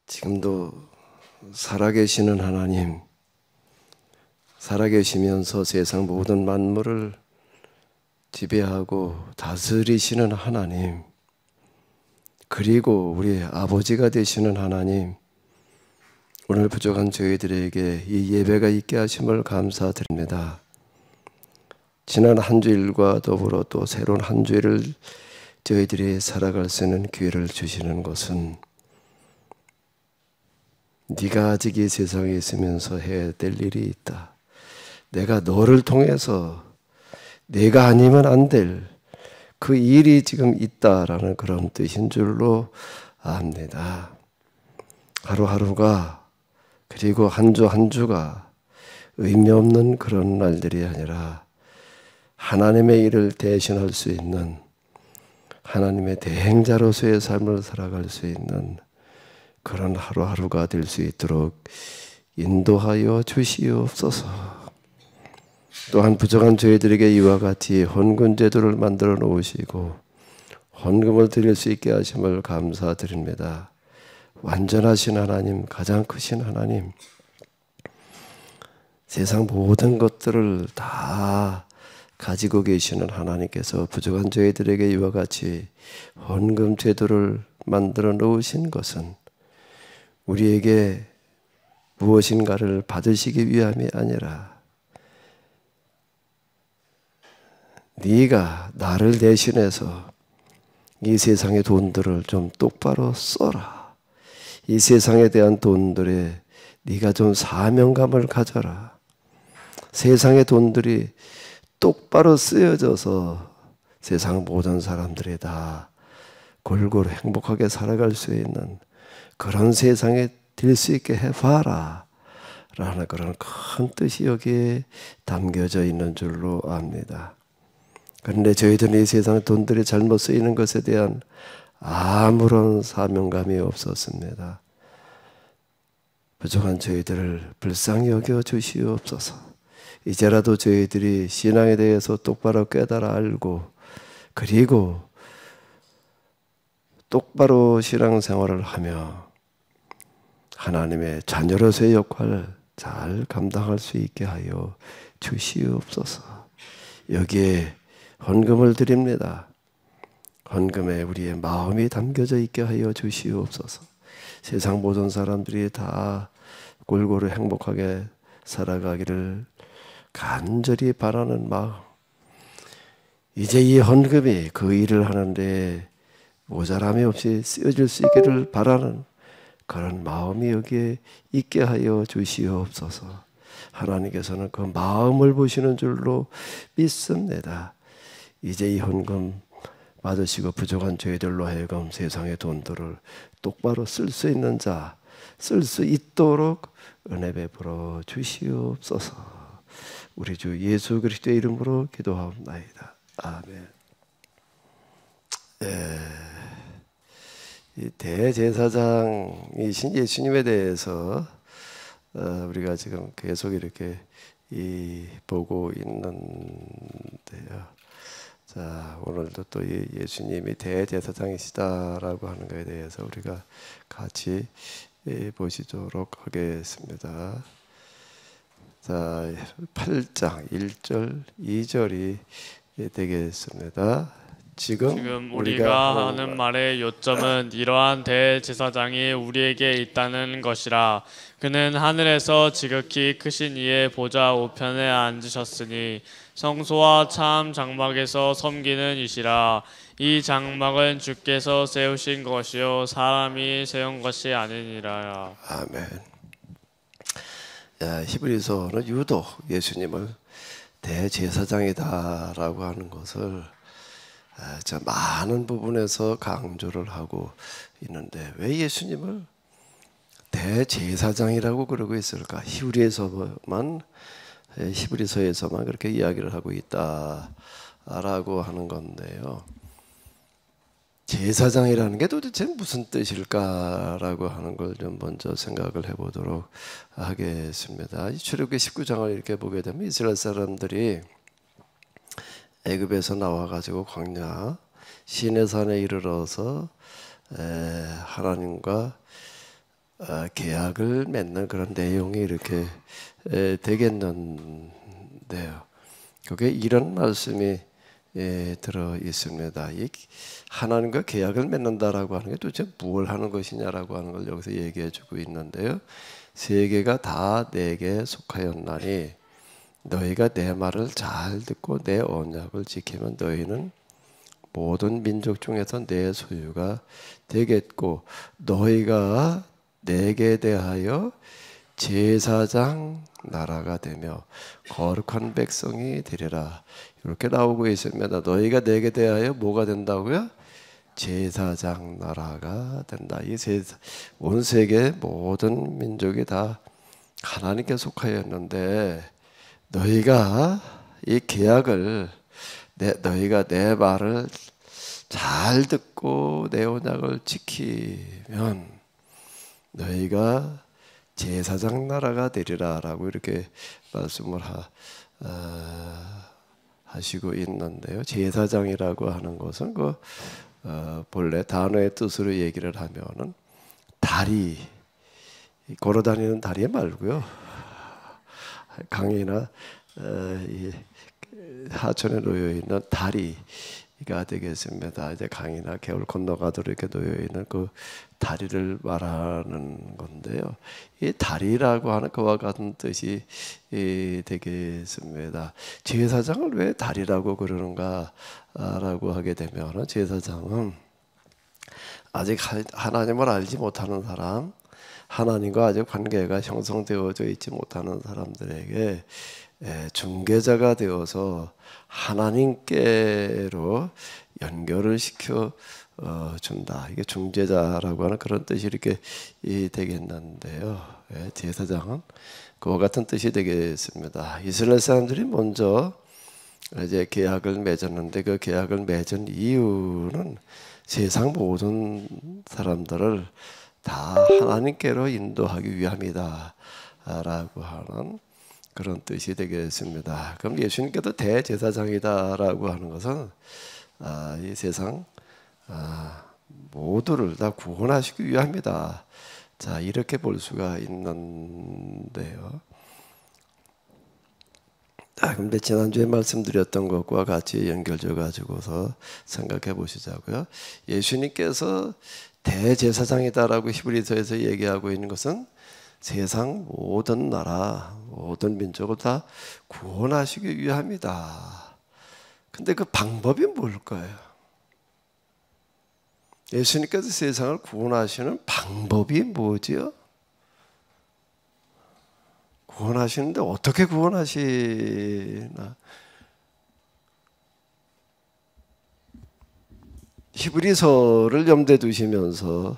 지금도 살아계시는 하나님, 살아계시면서 세상 모든 만물을 지배하고 다스리시는 하나님, 그리고 우리 아버지가 되시는 하나님, 오늘 부족한 저희들에게 이 예배가 있게 하심을 감사드립니다. 지난 한 주일과 더불어 또 새로운 한 주일을 저희들이 살아갈 수 있는 기회를 주시는 것은 네가 아직 이 세상에 있으면서 해야 될 일이 있다. 내가 너를 통해서 내가 아니면 안 될 그 일이 지금 있다라는 그런 뜻인 줄로 압니다. 하루하루가 그리고 한 주 한 주가 의미 없는 그런 날들이 아니라 하나님의 일을 대신할 수 있는 하나님의 대행자로서의 삶을 살아갈 수 있는 그런 하루하루가 될 수 있도록 인도하여 주시옵소서. 또한 부족한 저희들에게 이와 같이 헌금 제도를 만들어 놓으시고 헌금을 드릴 수 있게 하심을 감사드립니다. 완전하신 하나님, 가장 크신 하나님, 세상 모든 것들을 다 가지고 계시는 하나님께서 부족한 저희들에게 이와 같이 헌금 제도를 만들어 놓으신 것은 우리에게 무엇인가를 받으시기 위함이 아니라 네가 나를 대신해서 이 세상의 돈들을 좀 똑바로 써라. 이 세상에 대한 돈들에 네가 좀 사명감을 가져라. 세상의 돈들이 똑바로 쓰여져서 세상 모든 사람들이 다 골고루 행복하게 살아갈 수 있는 그런 세상에 될 수 있게 해봐라 라는 그런 큰 뜻이 여기에 담겨져 있는 줄로 압니다. 그런데 저희들은 이 세상의 돈들이 잘못 쓰이는 것에 대한 아무런 사명감이 없었습니다. 부족한 저희들을 불쌍히 여겨 주시옵소서. 이제라도 저희들이 신앙에 대해서 똑바로 깨달아 알고 그리고 똑바로 신앙생활을 하며 하나님의 자녀로서의 역할을 잘 감당할 수 있게 하여 주시옵소서. 여기에 헌금을 드립니다. 헌금에 우리의 마음이 담겨져 있게 하여 주시옵소서. 세상 모든 사람들이 다 골고루 행복하게 살아가기를 간절히 바라는 마음, 이제 이 헌금이 그 일을 하는데 모자람이 없이 쓰여질 수 있기를 바라는 그런 마음이 여기에 있게 하여 주시옵소서. 하나님께서는 그 마음을 보시는 줄로 믿습니다. 이제 이 헌금 받으시고 부족한 저희들로 하여금 세상의 돈들을 똑바로 쓸 수 있는 자, 쓸 수 있도록 은혜 베풀어 주시옵소서. 우리 주 예수 그리스도의 이름으로 기도하옵나이다. 아멘. 이 대제사장이신 예수님에 대해서 우리가 지금 계속 이렇게 보고 있는데요. 자, 오늘도 또 예수님이 대제사장이시다라고 하는 것에 대해서 우리가 같이 보시도록 하겠습니다. 자, 8장 1절 2절이 되겠습니다. 지금 우리가 하는 말의 요점은 이러한 대제사장이 우리에게 있다는 것이라. 그는 하늘에서 지극히 크신 이의 보좌 우편에 앉으셨으니 성소와 참 장막에서 섬기는 이시라. 이 장막은 주께서 세우신 것이요 사람이 세운 것이 아니니라. 아멘. 히브리서는 유독 예수님을 대제사장이다라고 하는 것을 많은 부분에서 강조를 하고 있는데 왜 예수님을 대제사장이라고 그러고 있을까? 히브리서에서만 그렇게 이야기를 하고 있다라고 하는 건데요. 제사장이라는 게 도대체 무슨 뜻일까라고 하는 걸 좀 먼저 생각을 해보도록 하겠습니다. 출애굽기 19장을 이렇게 보게 되면 이스라엘 사람들이 애굽에서 나와가지고 광야 시내산에 이르러서 하나님과 계약을 맺는 그런 내용이 이렇게 되겠는데요. 그게 이런 말씀이 들어 있습니다. 이 하나님과 계약을 맺는다라고 하는 게 도대체 뭘 하는 것이냐라고 하는 걸 여기서 얘기해 주고 있는데요. 세계가 다 내게 속하였나니 너희가 내 말을 잘 듣고 내 언약을 지키면 너희는 모든 민족 중에서 내 소유가 되겠고 너희가 내게 대하여 제사장 나라가 되며 거룩한 백성이 되리라. 이렇게 나오고 있습니다. 너희가 내게 대하여 뭐가 된다고요? 제사장 나라가 된다. 온 세계 모든 민족이 다 하나님께 속하였는데 너희가 이 계약을 너희가 내 말을 잘 듣고 내 언약을 지키면 너희가 제사장 나라가 되리라라고 이렇게 말씀을 하시고 있는데요. 제사장이라고 하는 것은 본래 단어의 뜻으로 얘기를 하면은 다리, 걸어다니는 다리 말고요. 강이나 이 하천에 놓여 있는 다리가 되겠습니다. 이제 강이나 개울 건너가도록 이렇게 놓여 있는 그 다리를 말하는 건데요. 이 다리라고 하는 그와 같은 뜻이 되겠습니다. 제사장을 왜 다리라고 그러는가라고 하게 되면 제사장은 아직 하나님을 알지 못하는 사람, 하나님과 아직 관계가 형성되어져 있지 못하는 사람들에게 중개자가 되어서 하나님께로 연결을 시켜 준다. 이게 중재자라고 하는 그런 뜻이 이렇게 되겠는데요. 제사장은 그와 같은 뜻이 되겠습니다. 이스라엘 사람들이 먼저 이제 계약을 맺었는데 그 계약을 맺은 이유는 세상 모든 사람들을 다 하나님께로 인도하기 위함이다 라고 하는 그런 뜻이 되겠습니다. 그럼 예수님께도 대제사장이다라고 하는 것은 이 세상 모두를 다 구원하시기 위함이다. 자, 이렇게 볼 수가 있는데요. 근데 지난주에 말씀드렸던 것과 같이 연결져 가지고서 생각해 보시자고요. 예수님께서 대제사장이다라고 히브리서에서 얘기하고 있는 것은 세상 모든 나라, 모든 민족을 다 구원하시기 위함이다. 근데 그 방법이 뭘까요? 예수님께서 세상을 구원하시는 방법이 뭐지요? 구원하시는데 어떻게 구원하시나? 히브리서를 염두에 두시면서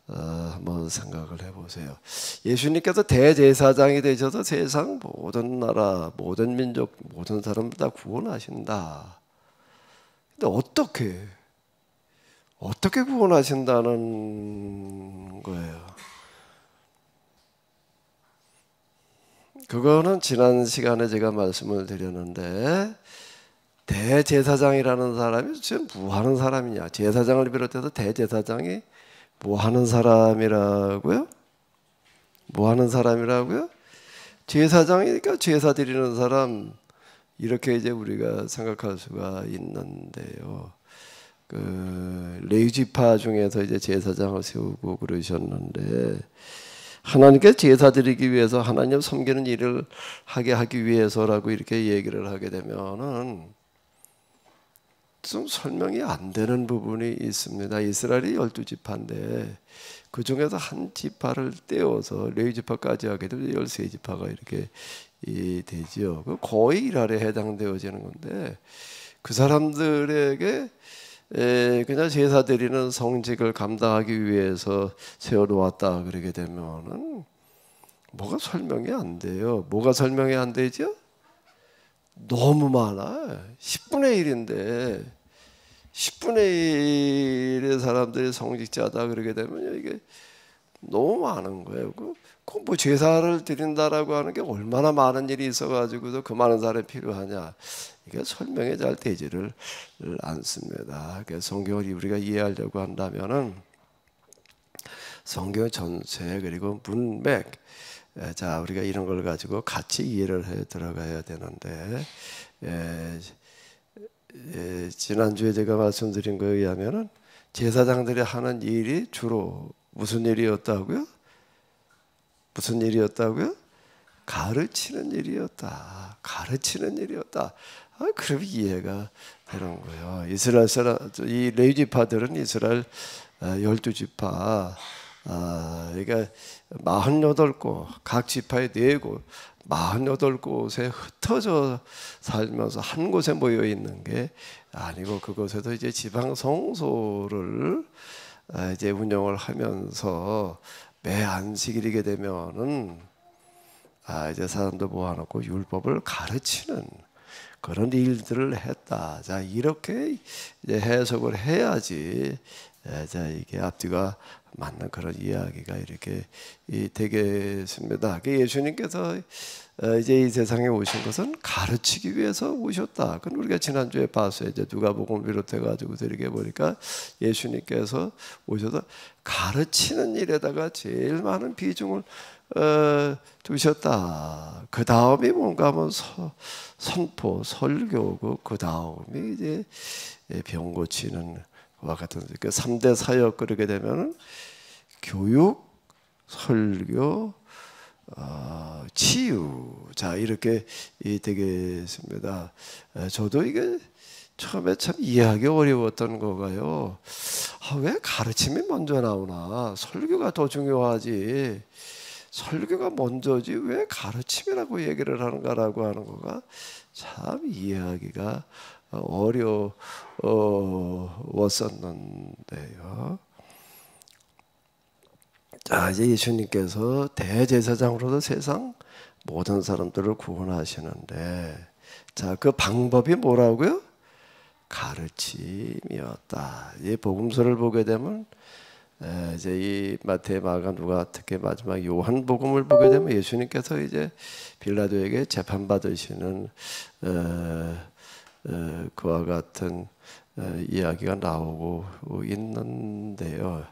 한번 생각을 해보세요. 예수님께서 대제사장이 되셔서 세상 모든 나라, 모든 민족, 모든 사람들 다 구원하신다. 근데 어떻게 구원하신다는 거예요? 그거는 지난 시간에 제가 말씀을 드렸는데 대제사장이라는 사람이 지금 뭐 하는 사람이냐? 제사장을 비롯해서 대제사장이 뭐 하는 사람이라고요? 뭐 하는 사람이라고요? 제사장이니까 제사 드리는 사람 이렇게 이제 우리가 생각할 수가 있는데요. 그 레위지파 중에서 이제 제사장을 세우고 그러셨는데 하나님께 제사 드리기 위해서 하나님 섬기는 일을 하기 위해서라고 이렇게 얘기를 하게 되면은 좀 설명이 안 되는 부분이 있습니다. 이스라엘이 12지파인데 그 중에서 한 지파를 떼어서 레위지파까지 하게 되면 13지파가 이렇게 되지요. 거의 일할에 해당되어지는 건데 그 사람들에게 그냥 제사 드리는 성직을 감당하기 위해서 세워놓았다 그러게 되면은 뭐가 설명이 안 돼요. 뭐가 설명이 안 되죠? 너무 많아. 10분의 1인데 10분의 1의 사람들이 성직자다 그러게 되면 이게 너무 많은 거예요. 뭐 제사를 드린다라고 하는 게 얼마나 많은 일이 있어가지고서 그 많은 사람이 필요하냐. 이게 설명이 잘 되지를 않습니다. 성경을 우리가 이해하려고 한다면은 성경 전체 그리고 문맥, 자 우리가 이런 걸 가지고 같이 이해를 해 들어가야 되는데, 지난주에 제가 말씀드린 거에 의하면은 제사장들이 하는 일이 주로 무슨 일이었다고요? 무슨 일이었다고요? 가르치는 일이었다. 가르치는 일이었다. 그럼 이해가 되는 거예요. 이스라엘 사람, 이 레위 지파들은 이스라엘 12지파, 그러니까 48곳, 각 지파에 4곳, 48곳에 흩어져 살면서 한 곳에 모여 있는 게 아니고, 그곳에도 이제 지방 성소를 이제 운영을 하면서 매 안식일이게 되면은 이제 사람도 모아놓고 율법을 가르치는 그런 일들을 했다. 자, 이렇게 이제 해석을 해야지, 자, 이게 앞뒤가 맞는 그런 이야기가 이렇게 되겠습니다. 예수님께서 이제 이 세상에 오신 것은 가르치기 위해서 오셨다. 그건 우리가 지난주에 봤어요. 이제 누가복음을 비롯해 가지고 이렇게 보니까 예수님께서 오셔서 가르치는 일에다가 제일 많은 비중을 두셨다. 그 다음이 뭔가 하면 선포, 설교고, 그 다음이 이제 병 고치는 것과 같은 그 3대 사역. 그렇게 되면은 교육, 설교, 치유, 자 이렇게 되겠습니다. 저도 이게 처음에 참 이해하기 어려웠던 거가요. 왜 가르침이 먼저 나오나? 설교가 더 중요하지. 설교가 먼저지 왜 가르침이라고 얘기를 하는가라고 하는 거가 참 이해하기가 어려웠었는데요. 자, 이제 예수님께서 대제사장으로서 세상 모든 사람들을 구원하시는데, 자, 그 방법이 뭐라고요? 가르침이었다. 이 복음서를 보게 되면 이제 이 마태, 마가, 누가, 특히 마지막 요한복음을 보게 되면 예수님께서 이제 빌라도에게 재판 받으시는 그와 같은 이야기가 나오고 있는데요.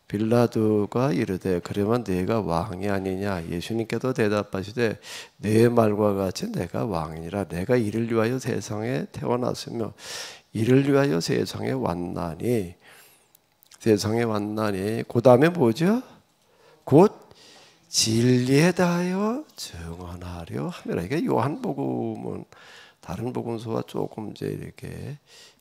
빌라도가 이르되 그러면 내가 왕이 아니냐? 예수님께서 대답하시되 내 말과 같이 내가 왕이니라. 내가 이를 위하여 세상에 태어났으며 이를 위하여 세상에 왔나니, 세상에 왔나니 그 다음에 뭐죠? 곧 진리에 대하여 증언하려 함이라. 이게 요한복음은 다른 복음서와 조금 이제 이렇게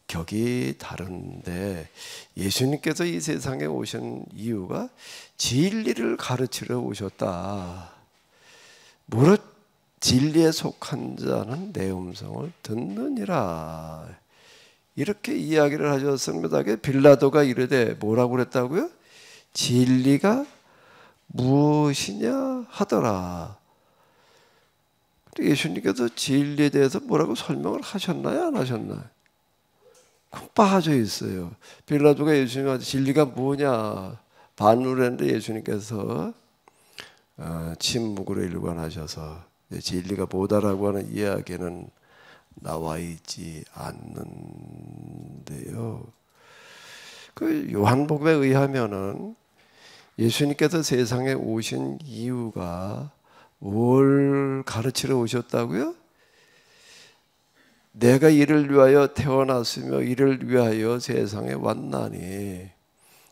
격이 다른데, 예수님께서 이 세상에 오신 이유가 진리를 가르치러 오셨다. 무릇 진리에 속한 자는 내 음성을 듣느니라. 이렇게 이야기를 하셨습니다. 빌라도가 이르되 뭐라고 그랬다고요? 진리가 무엇이냐 하더라. 예수님께서 진리에 대해서 뭐라고 설명을 하셨나요? 안 하셨나요? 콕 빠져 있어요. 빌라도가 예수님한테 진리가 뭐냐 반문을 했는데 예수님께서 침묵으로 일관하셔서 진리가 뭐다라고 하는 이야기는 나와 있지 않는데요. 그 요한복음에 의하면은 예수님께서 세상에 오신 이유가 뭘 가르치러 오셨다고요? 내가 이를 위하여 태어났으며 이를 위하여 세상에 왔나니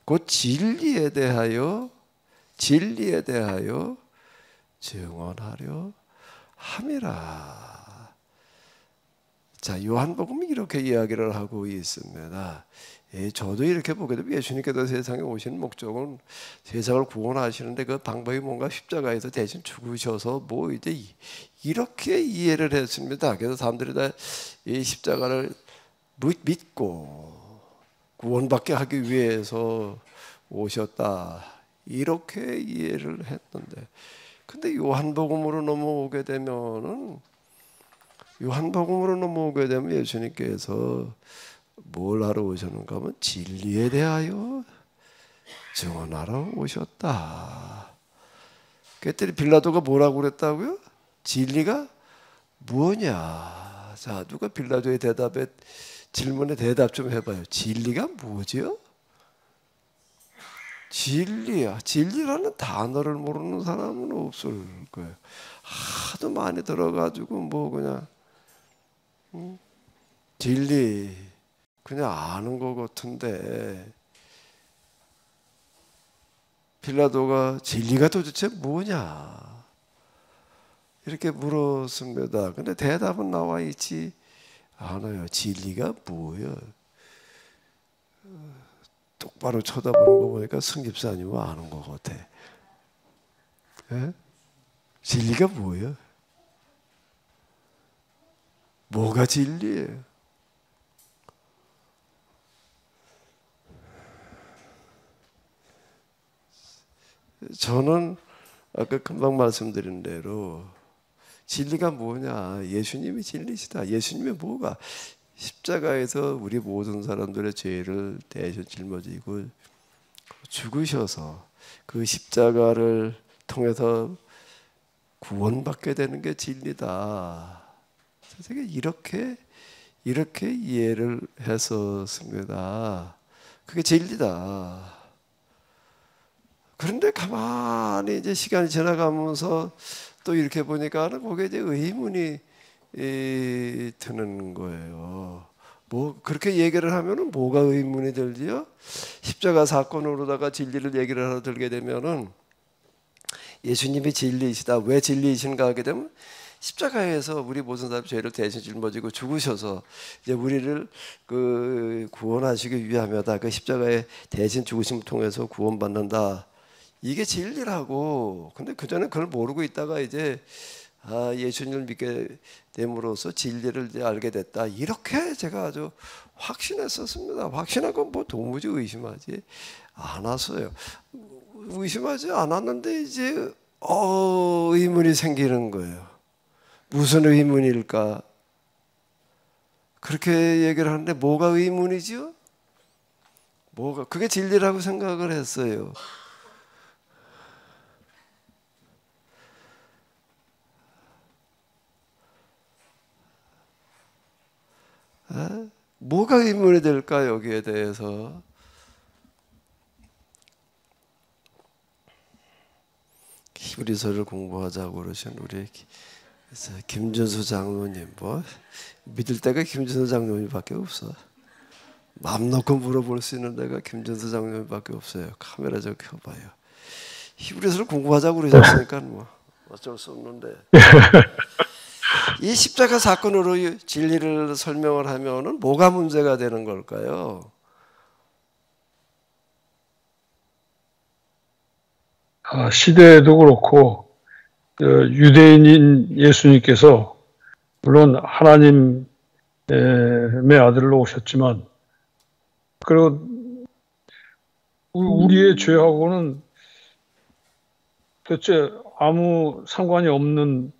곧 진리에 대하여 증언하려 함이라. 자, 요한복음이 이렇게 이야기를 하고 있습니다. 저도 이렇게 보게 되면 예수님께서 세상에 오신 목적은 세상을 구원하시는데 그 방법이 뭔가 십자가에서 대신 죽으셔서 뭐 이제 이렇게 이해를 했습니다. 그래서 사람들이 다 이 십자가를 믿고 구원받게 하기 위해서 오셨다, 이렇게 이해를 했는데, 근데 요한복음으로 넘어오게 되면 예수님께서 뭘 하러 오셨는가 하면 진리에 대하여 증언하러 오셨다. 그랬더니 빌라도가 뭐라고 그랬다고요? 진리가 뭐냐? 자, 누가 빌라도의 질문에 대답 좀 해봐요. 진리가 뭐죠? 진리야. 진리라는 단어를 모르는 사람은 없을 거예요. 하도 많이 들어가지고 뭐 그냥 진리 그냥 아는 것 같은데, 빌라도가 진리가 도대체 뭐냐 이렇게 물었습니다. 근데 대답은 나와 있지 않아요. 진리가 뭐예요? 똑바로 쳐다보는 거 보니까 승집사님은 아는 것 같아. 예? 진리가 뭐예요? 뭐가 진리예요? 저는 아까 금방 말씀드린 대로 진리가 뭐냐? 예수님이 진리시다. 예수님의 뭐가? 십자가에서 우리 모든 사람들의 죄를 대신 짊어지고 죽으셔서 그 십자가를 통해서 구원받게 되는 게 진리다. 제가 이렇게 이해를 했었습니다. 그게 진리다. 그런데 가만히 이제 시간이 지나가면서 또 이렇게 보니까 거기에 이제 의문이 드는 거예요. 뭐 그렇게 얘기를 하면은 뭐가 의문이 들지요? 십자가 사건으로다가 진리를 얘기를 하러 들게 되면은 예수님이 진리이시다. 왜 진리이신가 하게 되면 십자가에서 우리 모든 사람 죄를 대신 짊어지고 죽으셔서 이제 우리를 구원하시기 위함이다. 그 십자가의 대신 죽으심을 통해서 구원받는다. 이게 진리라고. 근데 그전에 그걸 모르고 있다가 이제 예수님을 믿게 됨으로써 진리를 이제 알게 됐다. 이렇게 제가 아주 확신했었습니다. 확신하고 뭐 도무지 의심하지 않았어요. 의심하지 않았는데 이제 의문이 생기는 거예요. 무슨 의문일까? 그렇게 얘기를 하는데 뭐가 의문이지요? 뭐가 그게 진리라고 생각을 했어요. 뭐가 의문이 될까 여기에 대해서? 히브리서를 공부하자고 그러신 우리 김준수 장로님, 뭐 믿을 때가 김준수 장로님밖에 없어. 마음 놓고 물어볼 수 있는 데가 김준수 장로님밖에 없어요. 카메라 좀 켜봐요. 히브리서를 공부하자고 그러셨으니까 뭐 어쩔 수 없는데 이 십자가 사건으로 진리를 설명을 하면은 뭐가 문제가 되는 걸까요? 시대에도 그렇고 유대인인 예수님께서 물론 하나님의 아들로 오셨지만 그리고 우리의 죄하고는 도대체 아무 상관이 없는데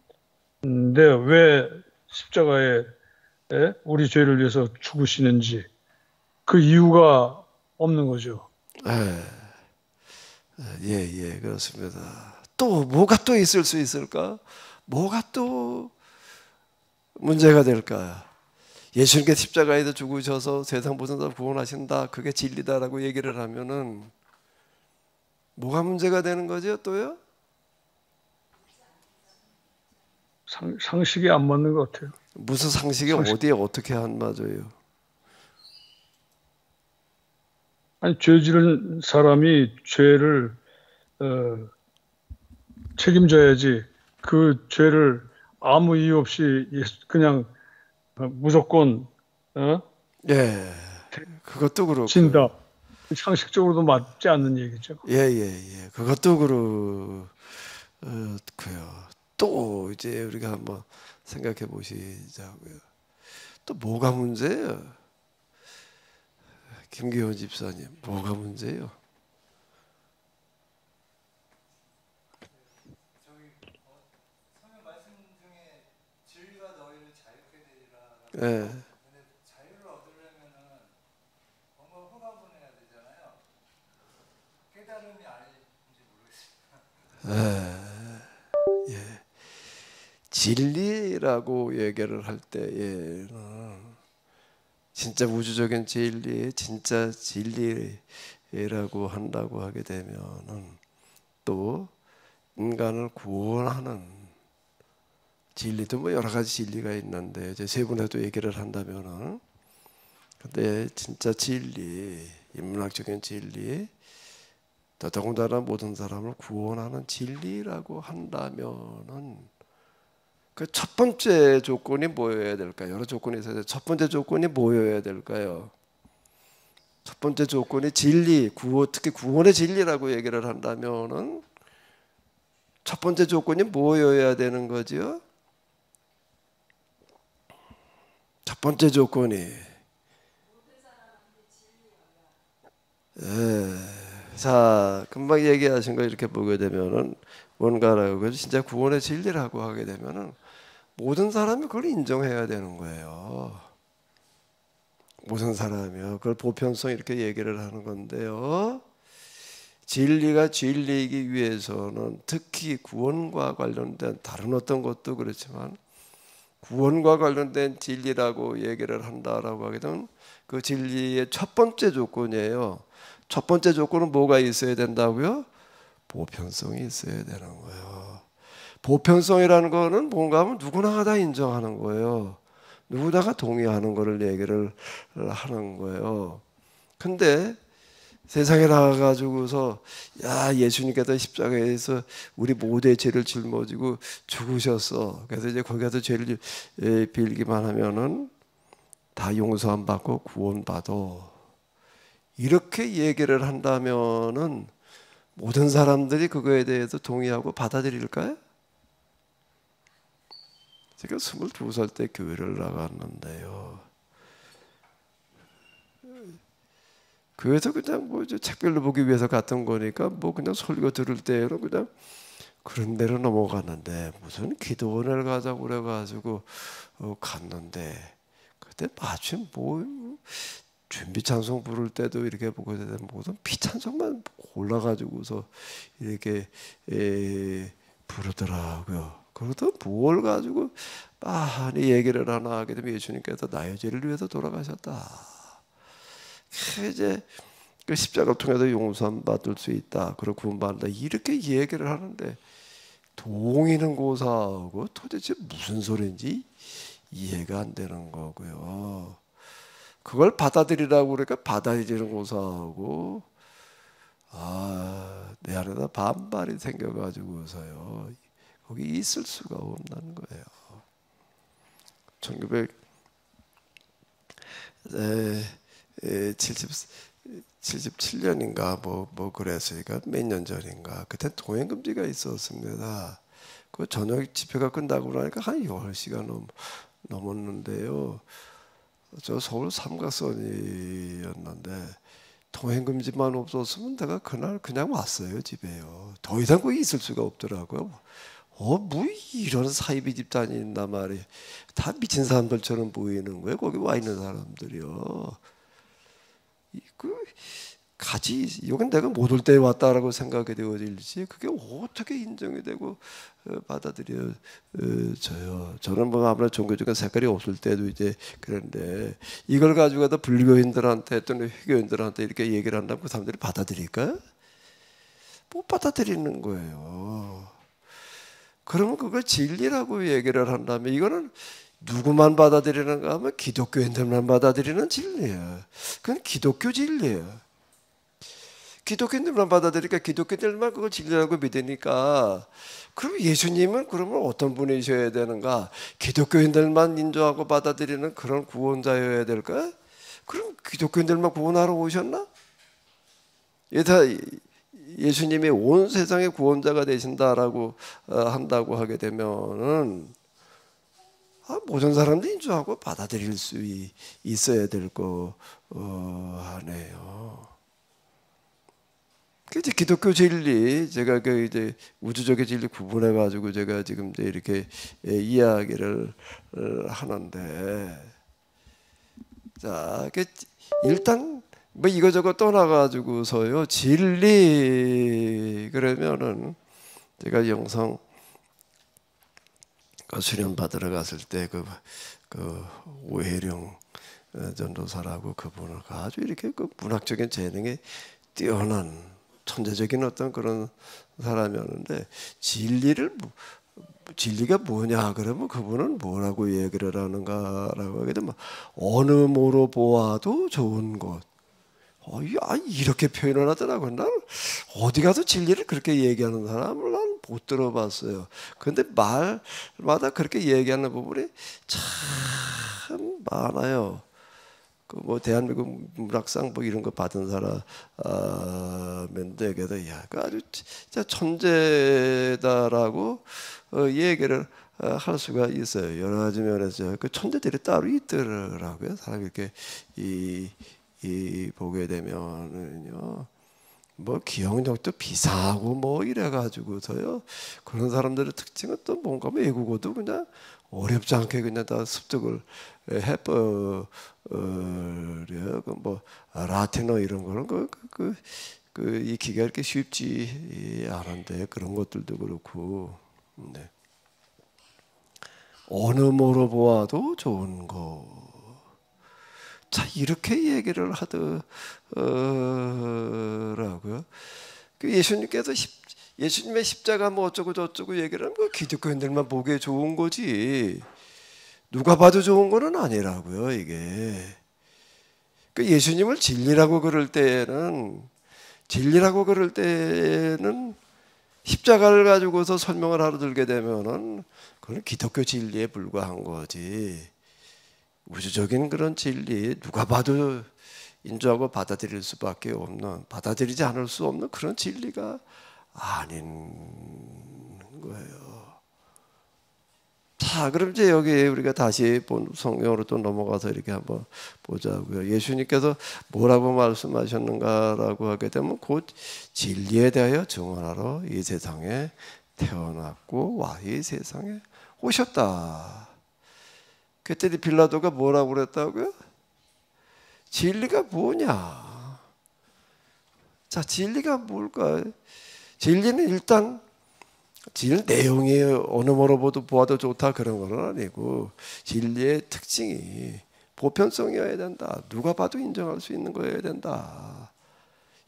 왜 십자가에 우리 죄를 위해서 죽으시는지 그 이유가 없는 거죠. 예, 그렇습니다. 또 뭐가 또 있을 수 있을까? 뭐가 또 문제가 될까? 예수님께서 십자가에서 죽으셔서 세상 모든 사람 구원하신다. 그게 진리다라고 얘기를 하면은 뭐가 문제가 되는 거죠? 또요? 상식이 안 맞는 것 같아요. 무슨 상식이 어디에 어떻게 안 맞아요? 아니 죄 지른 사람이 죄를 책임져야지 그 죄를 아무 이유 없이 그냥 무조건 예, 그것도 그렇고 진다. 상식적으로도 맞지 않는 얘기죠. 예. 그것도 그렇고요. 또 이제 우리가 한번 생각해 보시자고요. 또 뭐가 문제예요? 김기현 집사님, 뭐가 문제예요? 성경 말씀 중에 진리가 너희를 자유케 되리라. 예. 근데 자유를 얻으려면은 뭔가 흑화분해야 되잖아요. 깨달음이 아닌지 모르겠습니다. 예. 진리라고 얘기를 할 때에는 진짜 우주적인 진리, 진짜 진리 진리라고 한다고 하게 되면은 또 인간을 구원하는 진리도 뭐 여러 가지 진리가 있는데 이제 세분화도 얘기를 한다면은 근데 진짜 진리, 인문학적인 진리, 더더군다나 모든 사람을 구원하는 진리라고 한다면은 그 첫 번째 조건이 뭐여야 될까요? 여러 조건이 있어야 돼. 첫 번째 조건이 뭐여야 될까요? 첫 번째 조건이 진리, 특히 구원의 진리라고 얘기를 한다면은 첫 번째 조건이 뭐여야 되는 거죠? 첫 번째 조건이 자, 금방 얘기하신 거 이렇게 보게 되면은 뭔가라고 진짜 구원의 진리라고 하게 되면은 모든 사람이 그걸 인정해야 되는 거예요. 모든 사람이요. 그걸 보편성 이렇게 얘기를 하는 건데요. 진리가 진리이기 위해서는 특히 구원과 관련된 다른 어떤 것도 그렇지만 구원과 관련된 진리라고 얘기를 한다라고 하게 되면 그 진리의 첫 번째 조건이에요. 첫 번째 조건은 뭐가 있어야 된다고요? 보편성이 있어야 되는 거예요. 보편성이라는 거는 뭔가 하면 누구나 다 인정하는 거예요. 누구나가 동의하는 거를 얘기를 하는 거예요. 근데 세상에 나가가지고서 야 예수님께서 십자가에서 우리 모두의 죄를 짊어지고 죽으셨어. 그래서 이제 거기 가서 죄를 빌기만 하면은 다 용서함 받고 구원 받아. 이렇게 얘기를 한다면은 모든 사람들이 그거에 대해서 동의하고 받아들일까요? 제가 22살 때 교회를 나갔는데요. 교회에서 그냥 뭐 책별로 보기 위해서 갔던 거니까 뭐 그냥 설교 들을 때는 그냥 그런 대로 넘어갔는데 무슨 기도원을 가자고 그래가지고 갔는데 그때 마침 뭐 준비 찬송 부를 때도 이렇게 보게 되면 무슨 피찬송만 골라가지고서 이렇게 부르더라고요. 그러다 뭘 가지고 많이 얘기를 하나 하게 되면 예수님께서 나의 죄를 위해서 돌아가셨다. 이제 그 십자가를 통해서 용서함 받을 수 있다. 그리고 구원받는다. 이렇게 얘기를 하는데 동의는 고사하고 도대체 무슨 소리인지 이해가 안 되는 거고요. 그걸 받아들이라고 그러니까 받아들이는 고사하고 내 안에다 반발이 생겨가지고서요. 거기 있을 수가 없는 거예요. 1977년인가 뭐 그랬으니까 몇 년 전인가 그때 동행금지가 있었습니다. 그 저녁 집회가 끝나고 나니까 한 10시간 넘었는데요. 저 서울 삼각선이었는데 동행금지만 없었으면 내가 그날 그냥 왔어요 집에요. 더 이상 거기 있을 수가 없더라고요. 뭐 이런 사이비 집단이 있단 말이에요. 다 미친 사람들처럼 보이는 거예요. 거기 와 있는 사람들이요. 이건 내가 못 올 때 왔다라고 생각이 되어질지 그게 어떻게 인정이 되고 받아들여져요. 저는 뭐 아무래도 종교적인 색깔이 없을 때도 이제 그런데 이걸 가지고도 불교인들한테 또는 회교인들한테 이렇게 얘기를 한다면 그 사람들이 받아들일까요? 못 받아들이는 거예요. 그러면 그걸 진리라고 얘기를 한다면 이거는 누구만 받아들이는가 하면 기독교인들만 받아들이는 진리예요. 그건 기독교 진리예요. 기독교인들만 받아들이니까 기독교인들만 그걸 진리라고 믿으니까 그럼 예수님은 그러면 어떤 분이셔야 되는가? 기독교인들만 인정하고 받아들이는 그런 구원자여야 될까? 그럼 기독교인들만 구원하러 오셨나? 예수님이 온 세상의 구원자가 되신다라고 한다고 하게 되면은 모든 사람들이 인정하고 받아들일 수 있어야 될 거 하네요. 이제 기독교 진리, 제가 이제 우주적인 진리 구분해 가지고 제가 지금 이제 이렇게 이야기를 하는데, 자, 일단 뭐 이거저거 떠나가지고서요 진리 그러면은 제가 영성 수련 받으러 갔을 때 그 오혜령 전도사라고 그분을 아주 이렇게 그 문학적인 재능이 뛰어난 천재적인 어떤 그런 사람이었는데 진리가 뭐냐 그러면 그분은 뭐라고 얘기를 하는가라고 하게 되면 어느 모로 보아도 좋은 것. 이렇게 표현을 하더라고요. 난 어디 가서 진리를 그렇게 얘기하는 사람을 난 못 들어봤어요. 그런데 말마다 그렇게 얘기하는 부분이 참 많아요. 그 뭐 대한민국 문학상 뭐 이런 거 받은 사람인데게도 그 아주 진짜 천재다라고 얘기를 할 수가 있어요. 여러 가지 면에서 그 천재들이 따로 있더라고요. 사람이 이렇게 보게 되면은요. 뭐 기억력도 비상하고 뭐 이래가지고서요. 그런 사람들의 특징은 또 뭔가 외국어도 그냥 어렵지 않게 그냥 다 습득을 해버려요. 뭐 라틴어 이런 거는 익히기가 이렇게 쉽지 않은데 그런 것들도 그렇고. 네. 어느 모로 보아도 좋은 거. 자, 이렇게 얘기를 하더라고요. 예수님께서 예수님의 십자가 뭐 어쩌고 저쩌고 얘기를 하면 그 기독교인들만 보기에 좋은 거지 누가 봐도 좋은 거는 아니라고요. 이게 예수님을 진리라고 그럴 때는 십자가를 가지고서 설명을 하러 들게 되면은 그건 기독교 진리에 불과한 거지. 우주적인 그런 진리, 누가 봐도 인정하고 받아들일 수밖에 없는, 받아들이지 않을 수 없는 그런 진리가 아닌 거예요. 자, 그럼 이제 여기 우리가 다시 성경으로 또 넘어가서 이렇게 한번 보자고요. 예수님께서 뭐라고 말씀하셨는가라고 하게 되면 곧 진리에 대하여 증언하러 이 세상에 태어났고 와 이 세상에 오셨다. 그때 빌라도가 뭐라고 그랬다고요? 진리가 뭐냐? 자, 진리가 뭘까? 진리는 일단 진리 내용이 어느 뭐로 보아도 좋다 그런 건 아니고 진리의 특징이 보편성이어야 된다. 누가 봐도 인정할 수 있는 거여야 된다.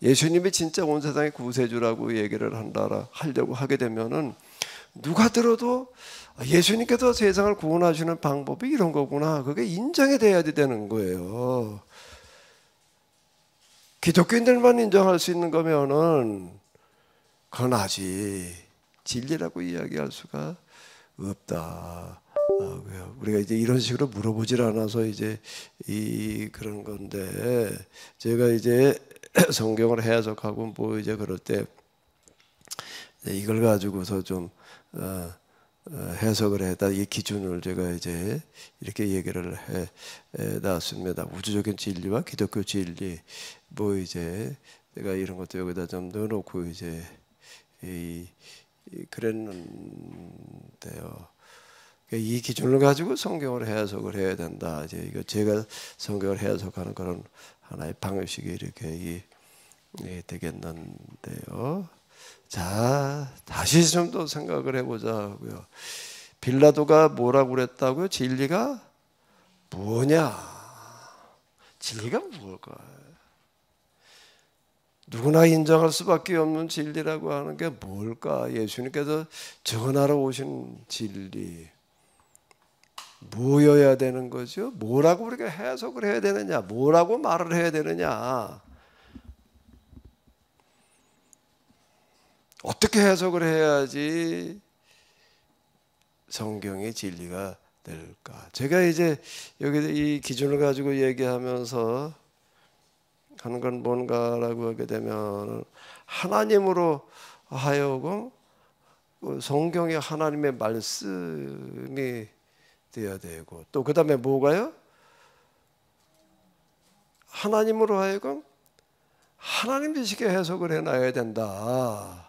예수님이 진짜 온 세상의 구세주라고 얘기를 하려고 하게 되면은 누가 들어도 예수님께서 세상을 구원하시는 방법이 이런 거구나. 그게 인정이 돼야 되는 거예요. 기독교인들만 인정할 수 있는 거면은 그건 아직 진리라고 이야기할 수가 없다. 우리가 이제 이런 식으로 물어보질 않아서 이제 그런 건데 제가 이제 성경을 해석하고 뭐 이제 그럴 때 이걸 가지고서 좀 해석을 해다 이 기준을 제가 이제 이렇게 얘기를 해 놨습니다. 우주적인 진리와 기독교 진리 뭐 이제 내가 이런 것도 여기다 좀 넣어놓고 이제 그랬는데요. 이 기준을 가지고 성경을 해석을 해야 된다. 이제 이거 제가 성경을 해석하는 그런 하나의 방식이 이렇게 되겠는데요. 자, 다시 좀 더 생각을 해보자고요. 빌라도가 뭐라고 그랬다고요? 진리가 뭐냐? 진리가 뭘까요? 누구나 인정할 수밖에 없는 진리라고 하는 게 뭘까? 예수님께서 전하러 오신 진리 뭐여야 되는 거죠? 뭐라고 우리가 해석을 해야 되느냐? 뭐라고 말을 해야 되느냐? 어떻게 해석을 해야지 성경의 진리가 될까? 제가 이제 여기 이 기준을 가지고 얘기하면서 하는 건 뭔가라고 하게 되면 하나님으로 하여금 성경이 하나님의 말씀이 되어야 되고 또 그 다음에 뭐가요? 하나님으로 하여금 하나님 지식의 해석을 해놔야 된다.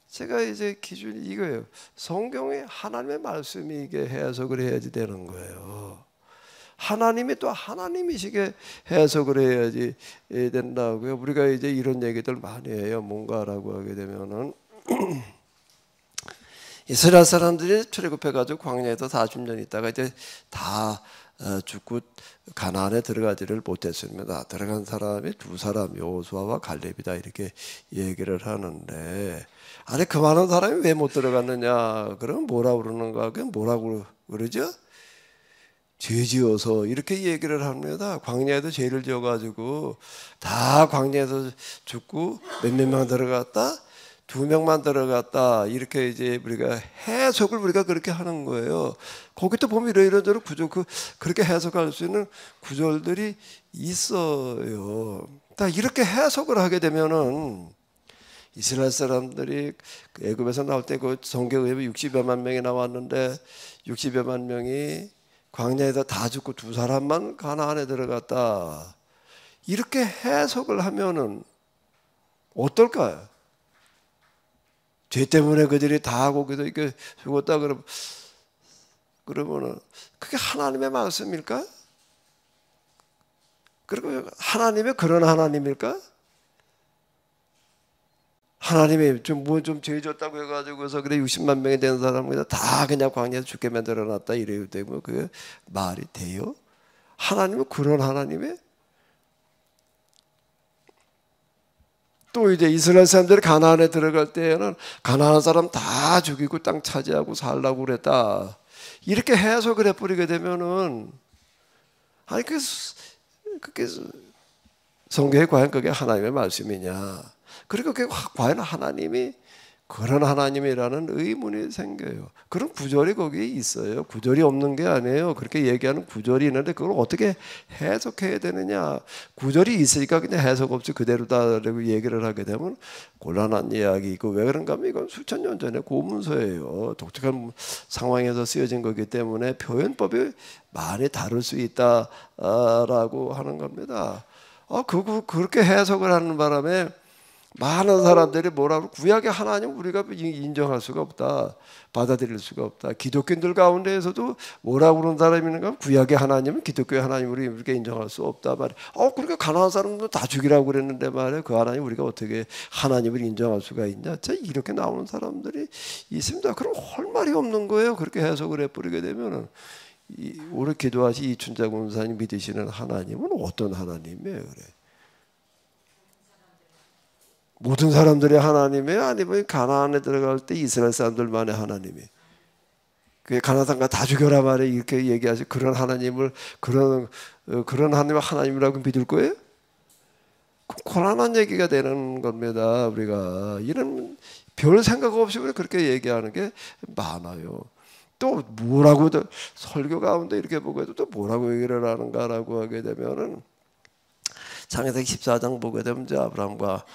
제가 이제 기준이 이거예요. 성경에 하나님의 말씀이 이게 해석을 해야지 되는 거예요. 하나님이 또 하나님이시게 해석을 해야지 된다고요. 우리가 이제 이런 얘기들 많이 해요. 뭔가라고 하게 되면은 이스라엘 사람들이 출애굽해가지고 광야에서 40년 있다가 이제 다 죽고 가나안에 들어가지를 못했습니다. 들어간 사람이 두 사람, 여호수아와 갈렙이다 이렇게 얘기를 하는데, 아니 그 많은 사람이 왜 못 들어갔느냐? 그럼 뭐라고 그러는가? 그럼 뭐라고 그러죠? 죄지어서 이렇게 얘기를 합니다. 광야에도 죄를 지어가지고 다 광야에서 죽고 몇몇 명 들어갔다, 2명만 들어갔다 이렇게 이제 우리가 해석을 우리가 그렇게 하는 거예요. 거기 또 보면 이런저런 구절 그렇게 해석할 수 있는 구절들이 있어요. 다 이렇게 해석을 하게 되면은 이스라엘 사람들이 애굽에서 나올 때 그 성경에 의하면 60여만 명이 나왔는데 60여만 명이 광야에서 다 죽고 두 사람만 가나안에 들어갔다. 이렇게 해석을 하면은 어떨까요? 죄 때문에 그들이 다 하고 이렇게 죽었다 그러면은 그게 하나님의 말씀일까? 그리고 하나님의 그런 하나님일까? 하나님이 좀 죄 졌다고 해가지고서 그래 60만 명이 된 사람을 다 그냥 광야에서 죽게 만들어놨다 이래요. 되면 그게 말이 돼요? 하나님은 그런 하나님이에요? 또 이제 이스라엘 사람들이 가나안에 들어갈 때에는 가나안 사람 다 죽이고 땅 차지하고 살라고 그랬다. 이렇게 해석을 해버리게 되면은 아니 그게 성경에 과연 그게 하나님의 말씀이냐? 그리고 그게 과연 하나님이 그런 하나님이라는 의문이 생겨요. 그런 구절이 거기에 있어요. 구절이 없는 게 아니에요. 그렇게 얘기하는 구절이 있는데 그걸 어떻게 해석해야 되느냐. 구절이 있으니까 그냥 해석 없이 그대로다라고 얘기를 하게 되면 곤란한 이야기고, 왜 그런가 하면 이건 수천 년 전에 고문서예요. 독특한 상황에서 쓰여진 거기 때문에 표현법이 많이 다를 수 있다라고 하는 겁니다. 그렇게 해석을 하는 바람에 많은 사람들이 뭐라고 구약의 하나님 우리가 인정할 수가 없다, 받아들일 수가 없다. 기독교인들 가운데에서도 뭐라고 그러는 사람이 있는가? 구약의 하나님은 기독교의 하나님 우리가 인정할 수 없다 말이야. 그러니까 가나안 사람도 다 죽이라고 그랬는데 말이야. 그 하나님 우리가 어떻게 하나님을 인정할 수가 있냐? 자, 이렇게 나오는 사람들이 있습니다. 그럼 할 말이 없는 거예요. 그렇게 해석을 해버리게 되면은 오늘 기도하시 이춘자 권사님 믿으시는 하나님은 어떤 하나님이에요? 그래. 모든 사람들의 하나님이에요? 아니면 가나안에 들어갈 때 이스라엘 사람들만의 하나님이에요? 그 가나안 사람 다 죽여라 말해 이렇게 얘기하시 그런 하나님을 그런 하나님을 하나님이라고 믿을 거예요? 곤란한 얘기가 되는 겁니다. 우리가 이런 별 생각 없이 우리 그렇게 얘기하는 게 많아요. 또 뭐라고 설교 가운데 이렇게 보고 해도 또 뭐라고 얘기를 하는가라고 하게 되면은 창세기 14장 보게 되면 이제 아브라함과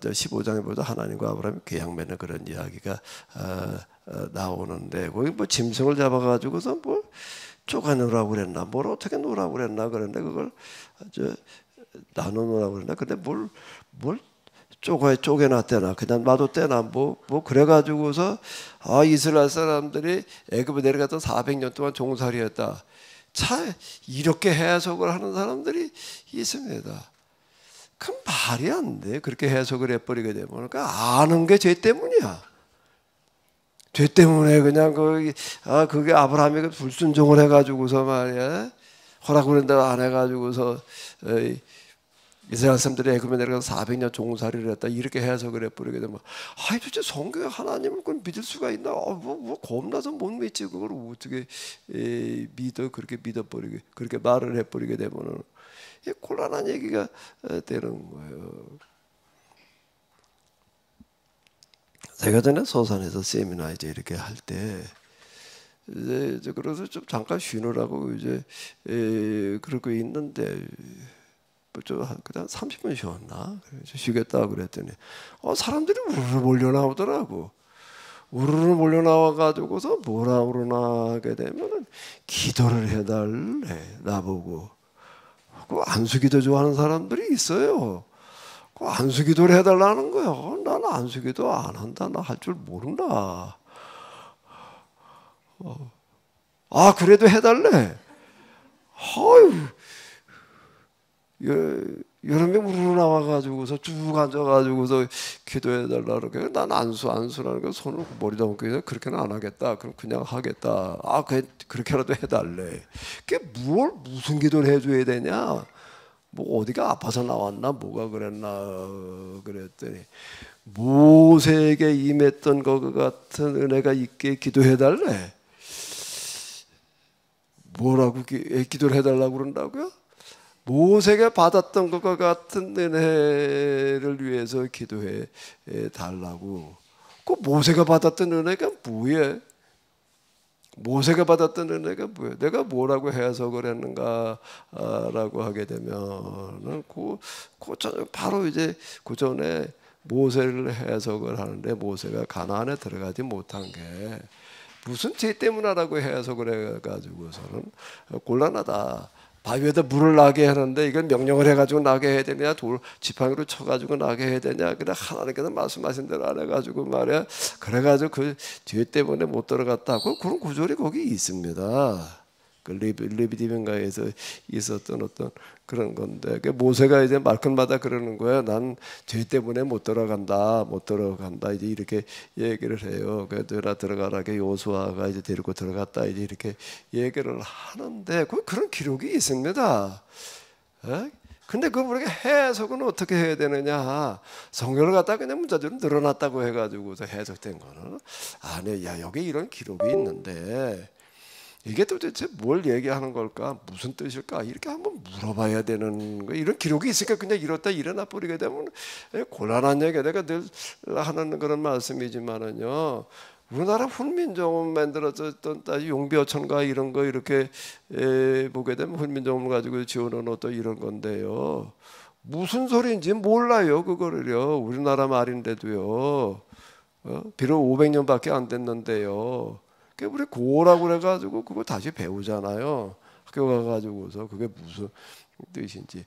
저 15장에 보다 하나님과 아브라함이 계약 맺는 그런 이야기가 나오는데, 거기 뭐 짐승을 잡아가지고서 뭘 쪼가놓으라고 그랬나, 뭘 어떻게 놓으라고 그랬나 그런데 그걸 나눠 놓으라고 그랬나, 근데 뭘 쪼개놨대나 그냥 놔뒀대나 뭐 그래가지고서 이스라엘 사람들이 애굽에 내려갔던 400년 동안 종살이했다. 참 이렇게 해석을 하는 사람들이 있습니다. 그 말이 안 돼. 그렇게 해석을 해버리게 되면 그러니까 아는 게 죄 때문이야. 죄 때문에 그냥 그게 아브라함이 불순종을 해가지고서 말이야, 허락을 한다고 안 해가지고서 이스라엘 사람들이 애굽에 내려가서 400년 종살이를 했다 이렇게 해석을 해버리게 되면 도대체 성경에 하나님을 그걸 믿을 수가 있나? 뭐 겁나서 못 믿지. 그걸 어떻게 믿어? 그렇게 믿어버리게 그렇게 말을 해버리게 되면은 곤란한 얘기가 되는 거예요. 제가 전에 소산에서 세미나 이제 이렇게 할 때 이제 그래서 좀 잠깐 쉬느라고 이제 그러고 있는데. 그냥 30분 쉬었나? 쉬겠다 그랬더니 사람들이 우르르 몰려 나오더라고. 우르르 몰려 나와가지고서 뭐라 그러나 하게 되면은 기도를 해달래 나보고. 그 안수기도 좋아하는 사람들이 있어요. 그 안수기도를 해달라는 거야. 나는 안수기도 안 한다. 나 할 줄 모른다. 그래도 해달래. 여러 명 우르르 나와가지고서 쭉 앉아가지고서 기도해달라 그러게. 난 안수라는 거 손을 머리다 얹고 그렇게는 안 하겠다. 그럼 그냥 하겠다. 그렇게라도 해달래. 그게 무슨 기도를 해줘야 되냐? 뭐 어디가 아파서 나왔나 뭐가 그랬나 그랬더니 모세에게 임했던 것 같은 은혜가 있게 기도해달래. 뭐라고 기도를 해달라고 그런다고요? 모세가 받았던 것과 같은 은혜를 위해서 기도해 달라고. 그 모세가 받았던 은혜가 뭐예요? 모세가 받았던 은혜가 뭐예요? 내가 뭐라고 해석을 했는가라고 하게 되면은 바로 이제 그 전에 모세를 해석을 하는데 모세가 가나안에 들어가지 못한 게 무슨 죄 때문이라고 해석을 해가지고서는 곤란하다. 바위에다 물을 나게 하는데 이걸 명령을 해가지고 나게 해야 되냐, 지팡이로 쳐가지고 나게 해야 되냐. 그냥 하나님께서 말씀하신 대로 안 해가지고 말이야. 그래가지고 그 죄 때문에 못 들어갔다고 그런 구절이 거기 있습니다. 그 레비디변가에서 있었던 어떤 그런 건데, 그 모세가 이제 말끝마다 그러는 거야. 난 죄 때문에 못 들어간다. 이제 이렇게 얘기를 해요. 그래서 들어가라. 요수아가 이제 데리고 들어갔다. 이제 이렇게 얘기를 하는데 그런 기록이 있습니다. 근데 우리가 해석은 어떻게 해야 되느냐? 성경을 갖다 그냥 문자적으로 늘어났다고 해가지고서 해석된 거는 아니, 여기 이런 기록이 있는데. 이게 도대체 뭘 얘기하는 걸까? 무슨 뜻일까? 이렇게 한번 물어봐야 되는 거. 이런 기록이 있으니까 그냥 이렇다 일어나 버리게 되면 곤란한 얘기가 내가 늘 하는 그런 말씀이지만은요. 우리나라 훈민정음 만들어졌던 용비어천가 이런 거 이렇게 보게 되면 훈민정음을 가지고 지어놓은 어떤 이런 건데요. 무슨 소리인지 몰라요. 그거를요. 우리나라 말인데도요. 비록 500년밖에 안 됐는데요. 우리 고라고 그래가지고 그거 다시 배우잖아요. 학교 가가지고서 그게 무슨 뜻인지.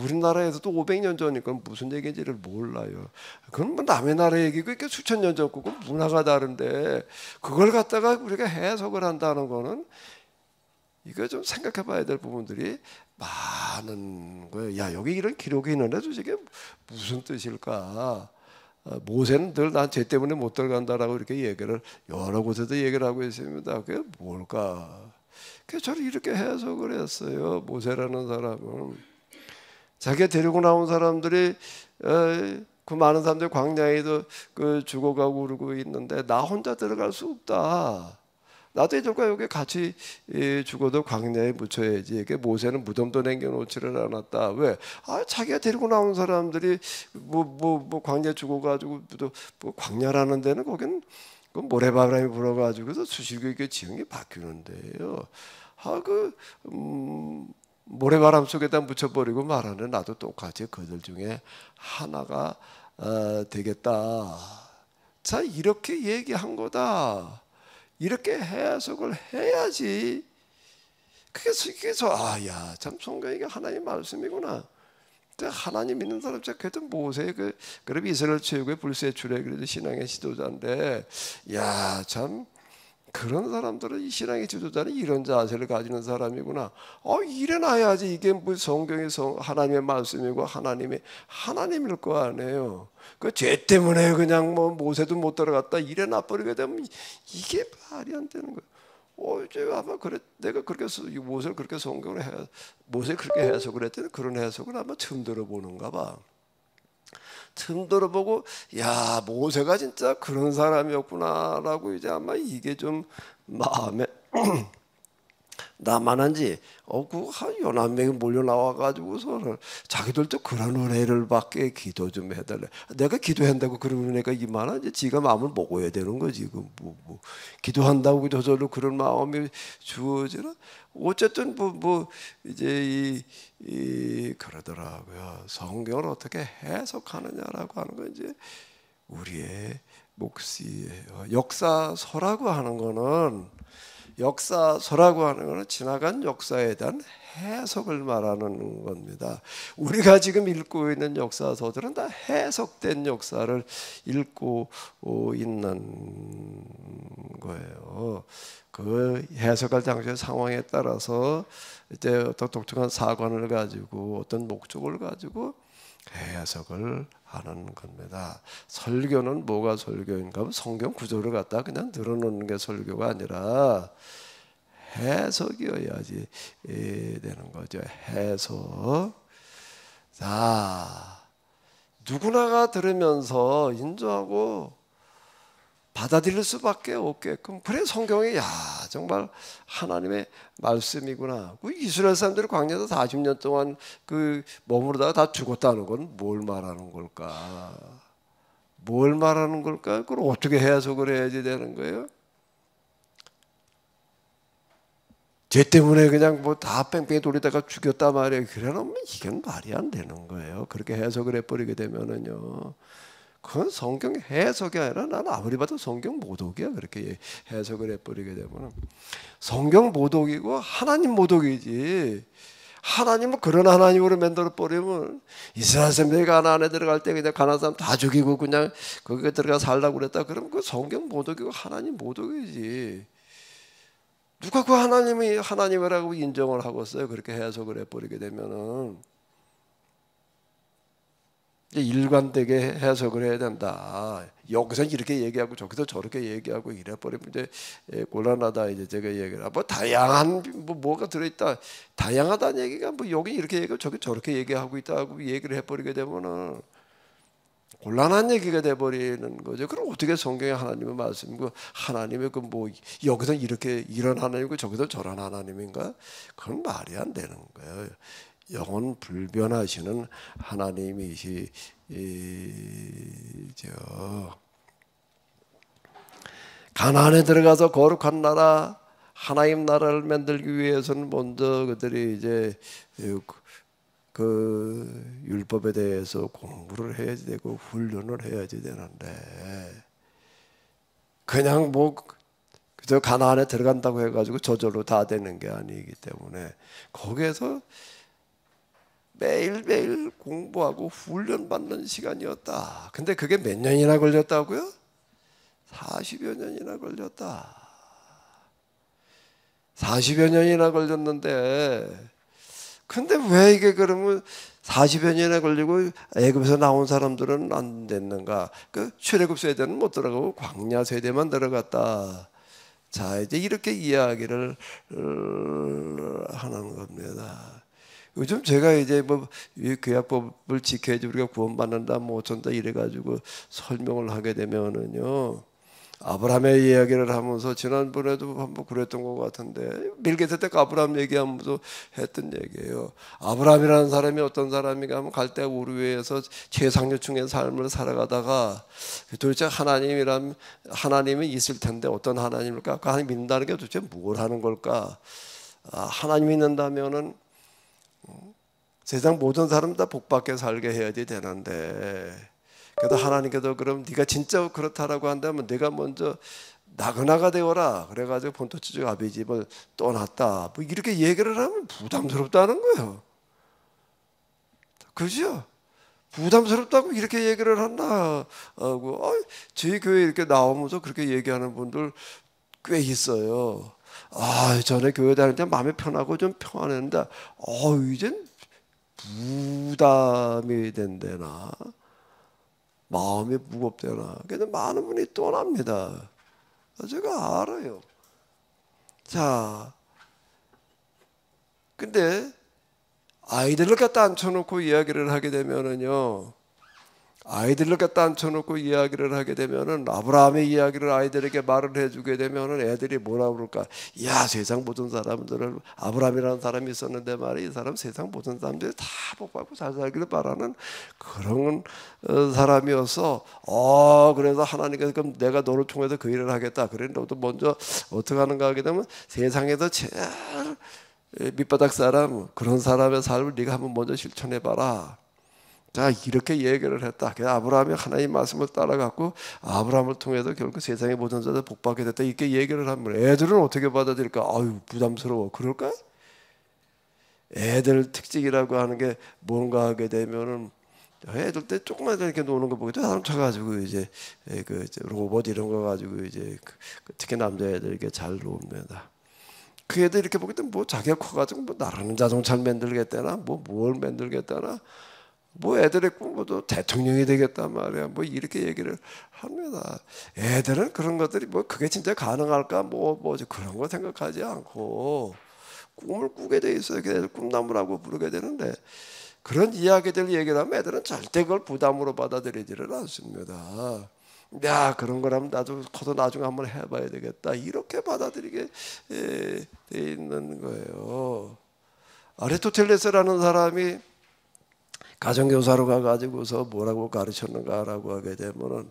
우리나라에서도 500년 전이니까 무슨 얘기인지를 몰라요. 그건 뭐 남의 나라 얘기고 이게 수천 년 전 거고 문화가 다른데 그걸 갖다가 우리가 해석을 한다는 거는 이거 좀 생각해봐야 될 부분들이 많은 거예요. 여기 이런 기록이 있는데도 이게 무슨 뜻일까? 모세는 늘 난 죄 때문에 못 들어간다라고 이렇게 얘기를 여러 곳에서 얘기를 하고 있습니다. 그게 뭘까? 그래서 저는 이렇게 해석을 했어요. 모세라는 사람은 자기가 데리고 나온 사람들이 그 많은 사람들이 광야에도 죽어가고 그러고 있는데 나 혼자 들어갈 수 없다. 나도 이들과 여기 같이 죽어도 광야에 묻혀야지. 이게 모세는 무덤도 남겨놓지를 않았다. 왜? 자기가 데리고 나온 사람들이 뭐 광야에 죽어가지고 뭐 광야라는 데는 거긴 그 모래바람이 불어가지고서 수시로 이게 지형이 바뀌는데요. 모래바람 속에다 묻혀버리고 말하는 나도 똑같이 그들 중에 하나가 되겠다. 자, 이렇게 얘기한 거다. 이렇게 해석을 해야지. 그래서 참 성경이 하나님의 말씀이구나. 하나님 믿는 사람 그래도 모세 그럼 이스라엘 최고의 불세출의 그래도 신앙의 지도자인데 참 그런 사람들은 이 신앙의 지도자는 이런 자세를 가지는 사람이구나. 일어나야지. 이게 뭐 성경의 하나님의 말씀이고 하나님일 거 아니에요. 그 죄 때문에 그냥 뭐 모세도 못 들어갔다 일어나 버리게 되면 이게 말이 안 되는 거예요. 이제 아마 내가 그렇게 모세를 그렇게 모세 그렇게 해석을 했더니 그런 해석을 아마 처음 들어보는가 봐. 처음 들어보고 모세가 진짜 그런 사람이었구나라고 이제 아마 이게 좀 마음에 나만한지 연한 명이 몰려 나와가지고서 자기들도 그런 은혜를 받게 기도 좀 해달래. 내가 기도한다고 그런 은혜가 이만한지 지가 마음을 먹어야 되는 거지. 뭐 기도한다고 저절로 그런 마음이 주어지나? 어쨌든 이제 그러더라고요. 성경을 어떻게 해석하느냐라고 하는 건 이제 우리의 몫이에요. 역사서라고 하는 거는 역사서라고 하는 것은 지나간 역사에 대한 해석을 말하는 겁니다. 우리가 지금 읽고 있는 역사서들은 다 해석된 역사를 읽고 있는 거예요. 그 해석할 당시의 상황에 따라서 이제 어떤 독특한 사관을 가지고 어떤 목적을 가지고 해석을 하는 겁니다. 설교는 뭐가 설교인가 하면 성경 구조를 갖다 그냥 늘어놓는 게 설교가 아니라 해석이어야지 되는 거죠. 해석. 자, 누구나가 들으면서 인정하고 받아들일 수밖에 없게끔, 그래 성경이 정말 하나님의 말씀이구나. 그 이스라엘 사람들이 광야에서 40년 동안 그 머무르다가 다 죽었다는 건 뭘 말하는 걸까? 뭘 말하는 걸까? 그걸 어떻게 해석을 해야지 되는 거예요? 죄 때문에 그냥 뭐 다 뺑뺑이 돌리다가 죽였단 말이에요. 그래놓으면 이건 말이 안 되는 거예요. 그렇게 해석을 해버리게 되면은요. 그건 성경 해석이 아니라 나는 아무리 봐도 성경 모독이야. 그렇게 해석을 해버리게 되면 성경 모독이고 하나님 모독이지. 하나님은 그런 하나님으로 만들어 버리면 이스라엘 사람들이 가나안에 들어갈 때 그냥 가나안 사람 다 죽이고 그냥 거기에 들어가 살라고 그랬다. 그러면 그 성경 모독이고 하나님 모독이지. 누가 그 하나님이 하나님이라고 인정을 하겠어요? 그렇게 해석을 해버리게 되면은. 일관되게 해석을 해야 된다. 여기서 이렇게 얘기하고 저기서 저렇게 얘기하고 이래버리면 이제 곤란하다. 이제 제가 얘기를 뭐 다양한 뭐가 들어있다. 다양하다는 얘기가 뭐 여기 이렇게 얘기하고 저기 저렇게 얘기하고 있다고 얘기를 해버리게 되면은 곤란한 얘기가 돼버리는 거죠. 그럼 어떻게 성경에 하나님의 말씀이고 하나님의 그 뭐 여기서 이렇게 이런 하나님이고 저기서 저런 하나님인가? 그건 말이 안 되는 거예요. 영원 불변하시는 하나님이시죠. 가나안에 들어가서 거룩한 나라, 하나님 나라를 만들기 위해서는 먼저 그들이 이제 그 율법에 대해서 공부를 해야지 되고 훈련을 해야지 되는데 그냥 뭐 그저 가나안에 들어간다고 해가지고 저절로 다 되는 게 아니기 때문에 거기에서 매일매일 공부하고 훈련받는 시간이었다. 근데 그게 몇 년이나 걸렸다고요? 40여 년이나 걸렸다. 40여 년이나 걸렸는데 근데 왜 이게 그러면 40여 년이나 걸리고 애굽에서 나온 사람들은 안 됐는가? 그 출애굽 세대는 못 들어가고 광야 세대만 들어갔다. 자, 이제 이렇게 이야기를 하는 겁니다. 요즘 제가 이제 뭐 구약법을 지켜야지 우리가 구원받는다 뭐 어쩐다 이래가지고 설명을 하게 되면은요, 아브라함의 이야기를 하면서 지난번에도 한번 그랬던 것 같은데 밀게세 때 아브라함 얘기하면서 했던 얘기예요. 아브라함이라는 사람이 어떤 사람인가 하면 갈대아 우르 위에서 최상류층의 삶을 살아가다가 도대체 하나님이 있을 텐데 어떤 하나님일까? 그 하나님 믿는다는 게 도대체 뭘 하는 걸까? 하나님 믿는다면은 세상 모든 사람 다 복받게 살게 해야지 되는데 그래도 하나님께서 그럼 네가 진짜 그렇다라고 한다면 내가 먼저 나그나가 되어라 그래가지고 본토지쪽 아비 집을 떠났다 뭐 이렇게 얘기를 하면 부담스럽다는 거예요. 그죠? 부담스럽다고 이렇게 얘기를 한다 하고 저희 교회 이렇게 나오면서 그렇게 얘기하는 분들 꽤 있어요. 전에 교회 다닐 때 마음이 편하고 좀 평안했는데 이젠 부담이 된대나 마음이 무겁대나. 근데 많은 분이 떠납니다. 제가 알아요. 자, 근데 아이들을 갖다 앉혀놓고 이야기를 하게 되면은요, 아이들을 갖다 앉혀놓고 이야기를 하게 되면은 아브라함의 이야기를 아이들에게 말을 해주게 되면은 애들이 뭐라 그럴까? 야, 세상 모든 사람들을 아브라함이라는 사람이 있었는데 말이야, 이 사람 세상 모든 사람들이 다 복받고 잘 살기를 바라는 그런 사람이어서 그래서 하나님께서 그럼 내가 너를 통해서 그 일을 하겠다. 그래 너도 먼저 어떻게 하는가 하게 되면 세상에서 제일 밑바닥 사람 그런 사람의 삶을 네가 한번 먼저 실천해봐라. 자, 이렇게 얘기를 했다. 아브라함이 하나님 말씀을 따라갔고 아브라함을 통해서 결국 세상의 모든 자들 복받게 됐다. 이렇게 얘기를 하면 애들은 어떻게 받아들일까? 아유, 부담스러워. 그럴까? 애들 특징이라고 하는 게 뭔가 하게 되면은 애들 때 조금만 이렇게 노는 거 보고 사람 쳐가지고 이제 그 로봇 이런 거 가지고 이제 특히 남자애들 이렇게 잘 놉니다. 그 애들 이렇게 보기 때문에 뭐 자기가 커가지고 뭐 나라는 자동차를 만들겠다나 뭐 뭘 만들겠다나 뭐 애들의 꿈도 대통령이 되겠단 말이야. 뭐 이렇게 얘기를 합니다. 애들은 그런 것들이 뭐 그게 진짜 가능할까 뭐 그런 거 생각하지 않고 꿈을 꾸게 돼 있어요. 애들 꿈나무라고 부르게 되는데 그런 이야기들 얘기를 하면 애들은 절대 그걸 부담으로 받아들이지를 않습니다. 야, 그런 거라면 나도 커서 나중에 한번 해봐야 되겠다. 이렇게 받아들이게 돼 있는 거예요. 아리스토텔레스라는 사람이 가정교사로 가가지고서 뭐라고 가르쳤는가라고 하게 되면은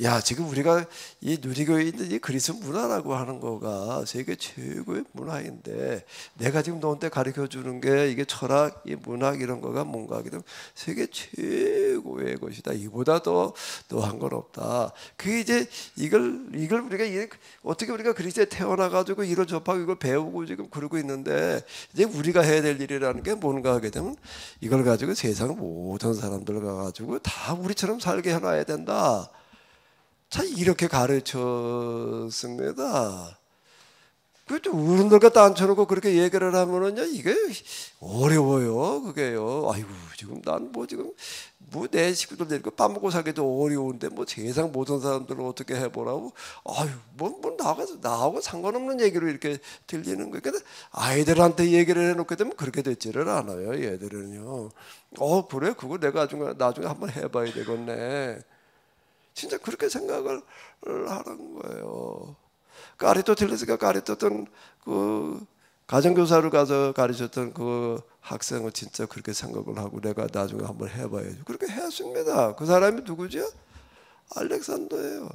야, 지금 우리가 이 누리교에 있는 이 그리스 문화라고 하는 거가 세계 최고의 문화인데 내가 지금 너한테 가르쳐 주는 게 이게 철학, 이 문학 이런 거가 뭔가 하게 되면 세계 최고의 것이다. 이보다 더한 건 없다. 그게 이제 이걸 우리가 어떻게 우리가 그리스에 태어나 가지고 이걸 접하고 이걸 배우고 지금 그러고 있는데 이제 우리가 해야 될 일이라는 게 뭔가 하게 되면 이걸 가지고 세상 모든 사람들 가가지고 다 우리처럼 살게 해놔야 된다. 자, 이렇게 가르쳤습니다. 그것도 어른들 갖다 앉혀놓고 그렇게 얘기를 하면은요, 이게 어려워요, 그게요. 아이고, 지금 난 뭐 지금 뭐 내 식구들 데리고 밥 먹고 살기도 어려운데 뭐 세상 모든 사람들을 어떻게 해보라고? 아유, 뭐 나하고 상관없는 얘기로 이렇게 들리는 거예요. 근데 아이들한테 얘기를 해놓게 되면 그렇게 되지를 않아요, 얘들은요. 그래, 그거 내가 나중에 한번 해봐야 되겠네. 진짜 그렇게 생각을 하는 거예요. 아리스토텔레스가 가르쳤던 그 가정교사를 가서 가르쳤던 그 학생은 진짜 그렇게 생각을 하고 내가 나중에 한번 해봐야죠. 그렇게 했습니다. 그 사람이 누구죠? 알렉산더예요.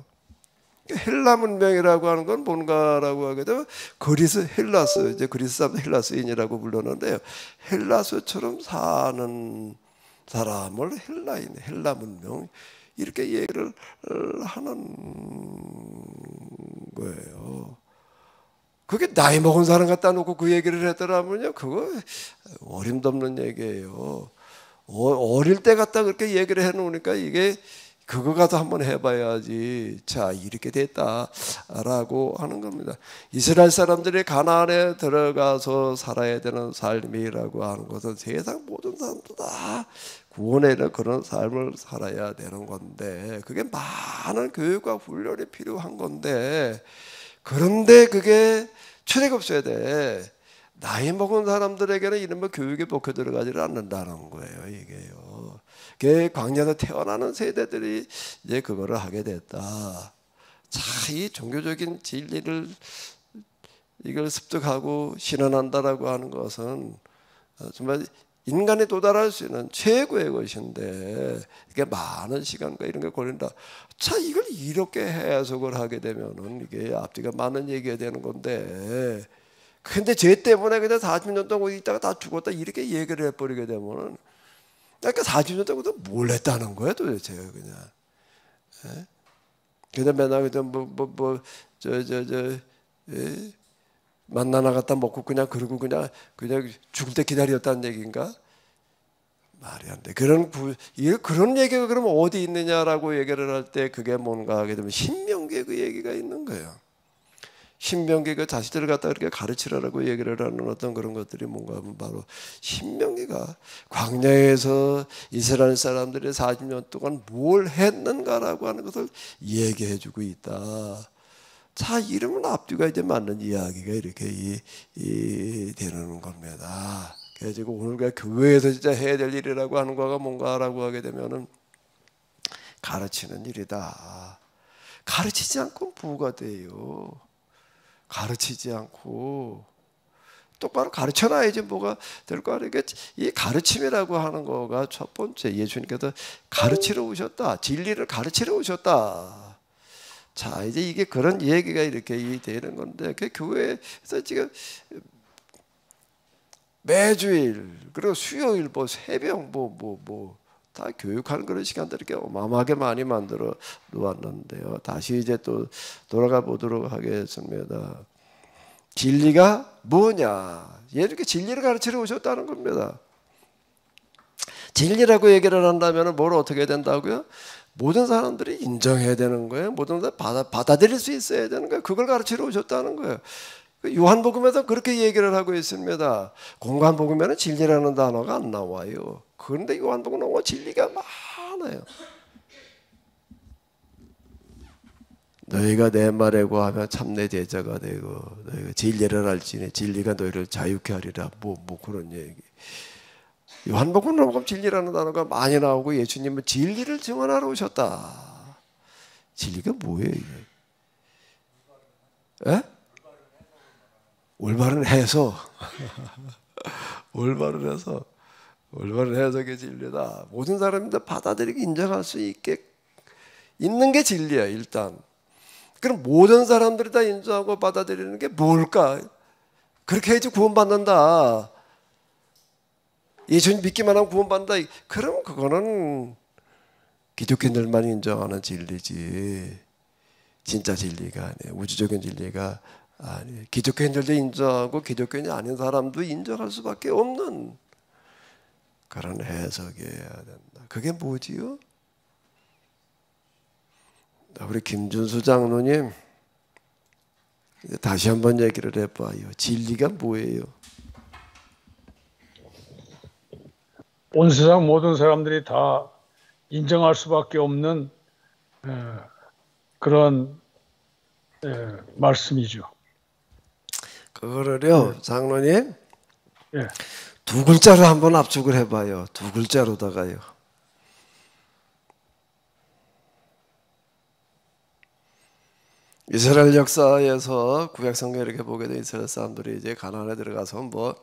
헬라 문명이라고 하는 건 뭔가라고 하게 되면 헬라스, 이제 그리스 사람 헬라스인이라고 불렀는데요. 헬라스처럼 사는 사람을 헬라 문명 이렇게 얘기를 하는 거예요. 그게 나이 먹은 사람 갖다 놓고 그 얘기를 했더라면요, 그거 어림도 없는 얘기예요. 어릴 때 갖다 그렇게 얘기를 해놓으니까 이게 그거 가서 한번 해봐야지. 자, 이렇게 됐다라고 하는 겁니다. 이스라엘 사람들이 가나안에 들어가서 살아야 되는 삶이라고 하는 것은 세상 모든 사람도 다 구원에는 그런 삶을 살아야 되는 건데 그게 많은 교육과 훈련이 필요한 건데 그런데 그게 출애굽서야 돼. 나이 먹은 사람들에게는 이런 뭐 교육에 먹혀 들어가지를 않는다는 거예요. 이게요. 그 광야에서 태어나는 세대들이 이제 그거를 하게 됐다. 자, 이 종교적인 진리를 이걸 습득하고 신원한다라고 하는 것은 정말 인간이 도달할 수 있는 최고의 것인데 이게 많은 시간과 이런 게 걸린다. 자, 이걸 이렇게 해석을 하게 되면은 이게 앞뒤가 많은 얘기가 되는 건데 근데 죄 때문에 그냥 40년 동안 있다가 다 죽었다 이렇게 얘기를 해버리게 되면은 그러니까 40년 동안 뭘 했다는 거야 도대체 그냥. 예? 그냥 맨날 그냥 만나나 갖다 먹고 그냥 그러고 그냥 죽을 때 기다렸다는 얘기인가? 말이 안 돼. 그런 얘기가 그러면 어디 있느냐라고 얘기를 할 때 그게 뭔가 하게 되면 신명기에 그 얘기가 있는 거예요. 신명기가 그 자식들을 갖다 그렇게 가르치라고 얘기를 하는 어떤 그런 것들이 뭔가 하면 바로 신명기가 광야에서 이스라엘 사람들이 40년 동안 뭘 했는가라고 하는 것을 얘기해주고 있다. 자, 이러면 앞뒤가 이제 맞는 이야기가 이렇게 되는 겁니다. 그래서 오늘 교회에서 진짜 해야 될 일이라고 하는 거가 뭔가라고 하게 되면은 가르치는 일이다. 가르치지 않고 뭐가 돼요? 가르치지 않고 똑바로 가르쳐놔야지 뭐가 될 거 아니에요. 이 가르침이라고 하는 거가 첫 번째 예수님께서 가르치러 오셨다. 진리를 가르치러 오셨다. 자, 이제 이게 그런 얘기가 이렇게 되는 건데 그 교회에서 지금 매주일 그리고 수요일 새벽 다 교육하는 그런 시간들을 이렇게 어마어마하게 많이 만들어 놓았는데요. 다시 이제 또 돌아가 보도록 하겠습니다. 진리가 뭐냐? 이렇게 진리를 가르치러 오셨다는 겁니다. 진리라고 얘기를 한다면 뭘 어떻게 된다고요? 모든 사람들이 인정해야 되는 거예요. 모든 사람들이 받아들일 수 있어야 되는 거예요. 그걸 가르치러 오셨다는 거예요. 요한복음에서 그렇게 얘기를 하고 있습니다. 공관복음에는 진리라는 단어가 안 나와요. 그런데 요한복음은 진리가 많아요. 너희가 내 말에 구하면 참내 제자가 되고 너희가 진리를 알지니 진리가 너희를 자유케 하리라. 뭐 그런 얘기. 요한복음은 보면 진리라는 단어가 많이 나오고 예수님은 진리를 증언하러 오셨다. 진리가 뭐예요 이게? 에? 올바른 해석. 올바른 해석. 올바른 해석의 진리다. 모든 사람들 받아들이고 인정할 수 있게 있는 게 진리야 일단. 그럼 모든 사람들이 다 인정하고 받아들이는 게 뭘까? 그렇게 해야지 구원받는다. 예수님 믿기만 하면 구원받는다. 그럼 그거는 기독교인들만 인정하는 진리지 진짜 진리가 아니에요. 우주적인 진리가 아니에요. 기독교인들도 인정하고 기독교인이 아닌 사람도 인정할 수밖에 없는 그런 해석이어야 된다. 그게 뭐지요? 우리 김준수 장로님 다시 한번 얘기를 해봐요. 진리가 뭐예요? 온 세상 모든 사람들이 다 인정할 수밖에 없는 그런 말씀이죠. 그거를요, 장로님 예. 두 글자로 한번 압축을 해봐요. 두 글자로다가요. 이스라엘 역사에서 구약 성경에 이렇게 보게 돼 이스라엘 사람들이 이제 가나안에 들어가서 뭐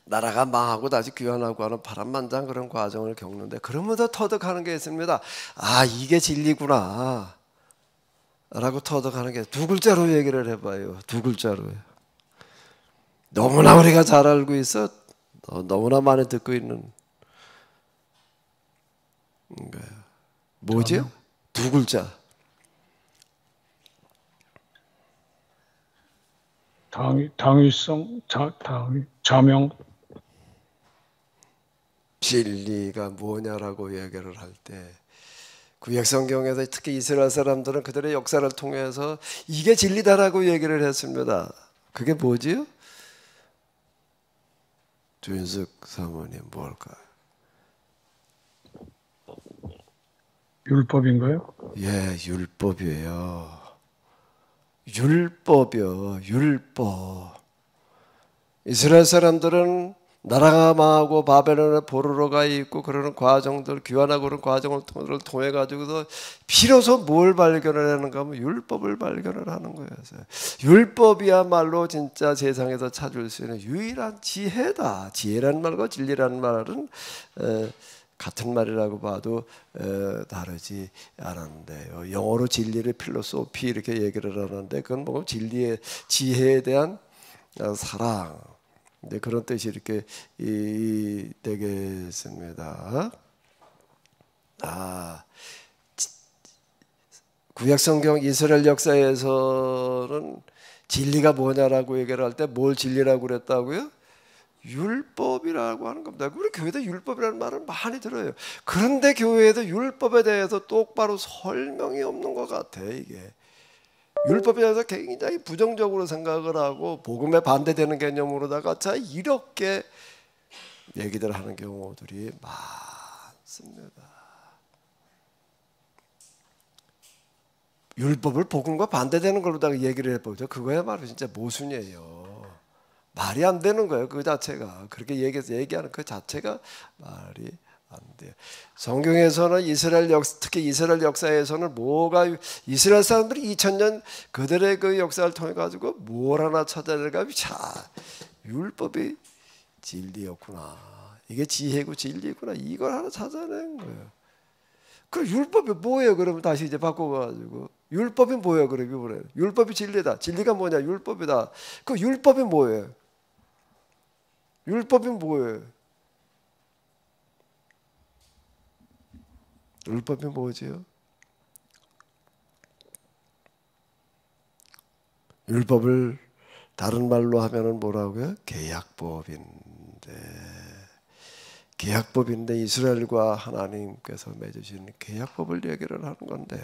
나라가 망하고 다시 귀환하고 하는 파란만장 그런 과정을 겪는데 그러면서 터득하는 게 있습니다. 아 이게 진리구나 라고 터득하는 게 두 글자로 얘기를 해봐요. 두 글자로요. 너무나 우리가 잘 알고 있어. 너무나 많이 듣고 있는 거예요. 뭐죠? 두 글자. 당위성, 자명. 진리가 뭐냐라고 얘기를 할 때 구약 성경에서 특히 이스라엘 사람들은 그들의 역사를 통해서 이게 진리다라고 얘기를 했습니다. 그게 뭐지요? 조윤숙 사모님 뭘까요? 율법인가요? 예, 율법이에요. 율법이요, 율법. 이스라엘 사람들은 나라가 망하고 바벨론에 보르러 가 있고 그러는 과정들, 귀환하고 그런 과정을 통해 가지고서 비로소 뭘 발견을 하는가 하면 율법을 발견을 하는 거예요. 율법이야말로 진짜 세상에서 찾을 수 있는 유일한 지혜다. 지혜라는 말과 진리라는 말은 같은 말이라고 봐도 다르지 않은데요. 영어로 진리를 필로소피 이렇게 얘기를 하는데 그건 뭐 진리의 지혜에 대한 사랑. 네, 그런 뜻이 이렇게 되겠습니다. 구약 성경 이스라엘 역사에서는 진리가 뭐냐라고 얘기를 할 때 뭘 진리라고 그랬다고요? 율법이라고 하는 겁니다. 우리 교회도 율법이라는 말을 많이 들어요. 그런데 교회에도 율법에 대해서 똑바로 설명이 없는 것 같아. 이게 율법에 대해서 굉장히 부정적으로 생각을 하고 복음에 반대되는 개념으로다가 자 이렇게 얘기들 하는 경우들이 많습니다. 율법을 복음과 반대되는 걸로다가 얘기를 해보죠. 그거야말로 진짜 모순이에요. 말이 안 되는 거예요. 그 자체가 그렇게 얘기하는 그 자체가 말이 안 돼요. 성경에서는 특히 이스라엘 역사에서는 뭐가 이스라엘 사람들이 2000년 그들의 그 역사를 통해 가지고 뭘 하나 찾아내가 율법이 진리였구나. 이게 지혜고 진리구나. 이걸 하나 찾아낸 거예요. 그 율법이 뭐예요? 그러면 다시 이제 바꿔가지고 율법이 뭐예요? 그럼 이번에 율법이 진리다. 진리가 뭐냐? 율법이다. 그 율법이 뭐예요? 율법이 뭐예요? 율법이 뭐지요? 율법을 다른 말로 하면은 뭐라고요? 계약법인데 이스라엘과 하나님께서 맺으신 계약법을 얘기를 하는 건데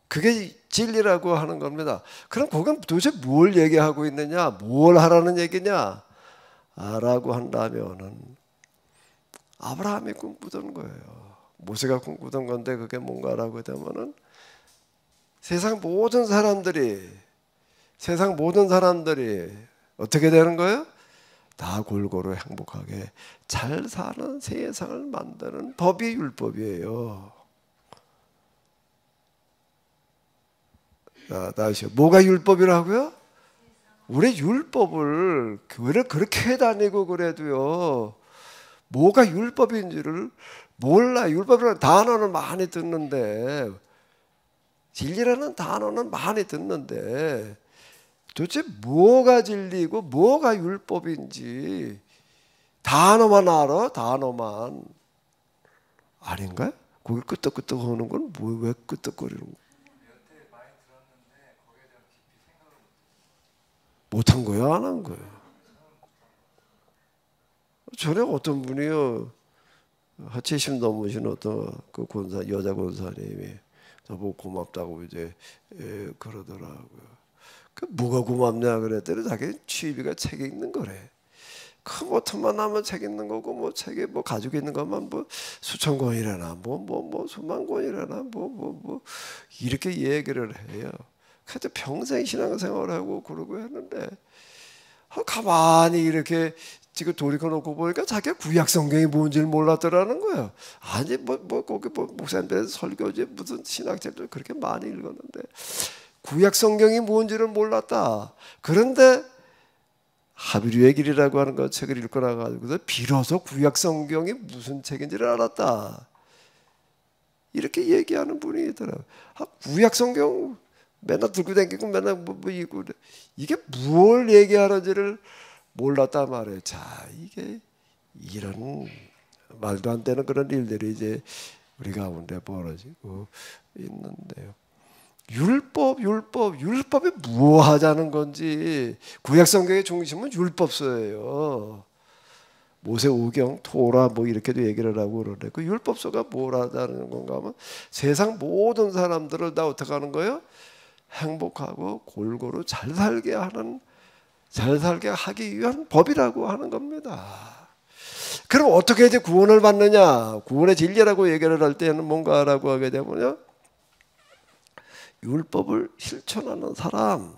그게 진리라고 하는 겁니다. 그럼 그건 도대체 뭘 얘기하고 있느냐? 뭘 하라는 얘기냐? 라고 한다면은 아브라함이 꿈꾸던 거예요. 모세가 꿈꾸던 건데 그게 뭔가라고 되면은 세상 모든 사람들이 어떻게 되는 거예요? 다 골고루 행복하게 잘 사는 세상을 만드는 법이 율법이에요. 다시 뭐가 율법이라고요? 우리 율법을 교회를 그렇게 다니고 그래도요, 뭐가 율법인지를 몰라. 율법이라는 단어는 많이 듣는데, 진리라는 단어는 많이 듣는데 도대체 뭐가 진리고 뭐가 율법인지 단어만 알아? 단어만. 아닌가요? 거기 끄떡끄떡 하는 건 왜 끄떡거리는 거야? 못한 거야? 안 한 거야? 전에 어떤 분이요, 한 70 넘으신 어떤 그 여자 권사님이 저보고 고맙다고 이제 그러더라고요. 그 뭐가 고맙냐 그랬더니 자기 취비가 책에 있는 거래. 그 뭐 틈만 나면 책 있는 거고 뭐 책에 뭐 가지고 있는 것만 뭐 수천 권이라나 뭐 수만 권이라나 뭐 이렇게 얘기를 해요. 그래도 평생 신앙생활을 하고 그러고 했는데 가만히 이렇게 지금 돌이켜놓고 보니까 자기가 구약성경이 뭔지를 몰랐더라는 거예요. 아니 거기 목사님들 설교지 무슨 신학책들 그렇게 많이 읽었는데 구약성경이 뭔지를 몰랐다. 그런데 하비루의 길이라고 하는 그 책을 읽고 나가지고서 비로소 구약성경이 무슨 책인지를 알았다. 이렇게 얘기하는 분이 있더라고요. 구약성경 맨날 들고 다니고 맨날 뭐 읽고 이게 뭘 얘기하는지를 몰랐단 말이에요. 자, 이게 이런 말도 안 되는 그런 일들이 이제 우리 가운데 벌어지고 있는데요. 율법이 뭐 하자는 건지. 구약성경의 중심은 율법서예요. 모세오경, 토라 뭐 이렇게도 얘기를 하고 그러는데 그 율법서가 뭘 하자는 건가 하면 세상 모든 사람들을 다 어떻게 하는 거예요? 행복하고 골고루 잘 살게 하기 위한 법이라고 하는 겁니다. 그럼 어떻게 이제 구원을 받느냐? 구원의 진리라고 얘기를 할 때는 뭔가라고 하게 되면요, 율법을 실천하는 사람,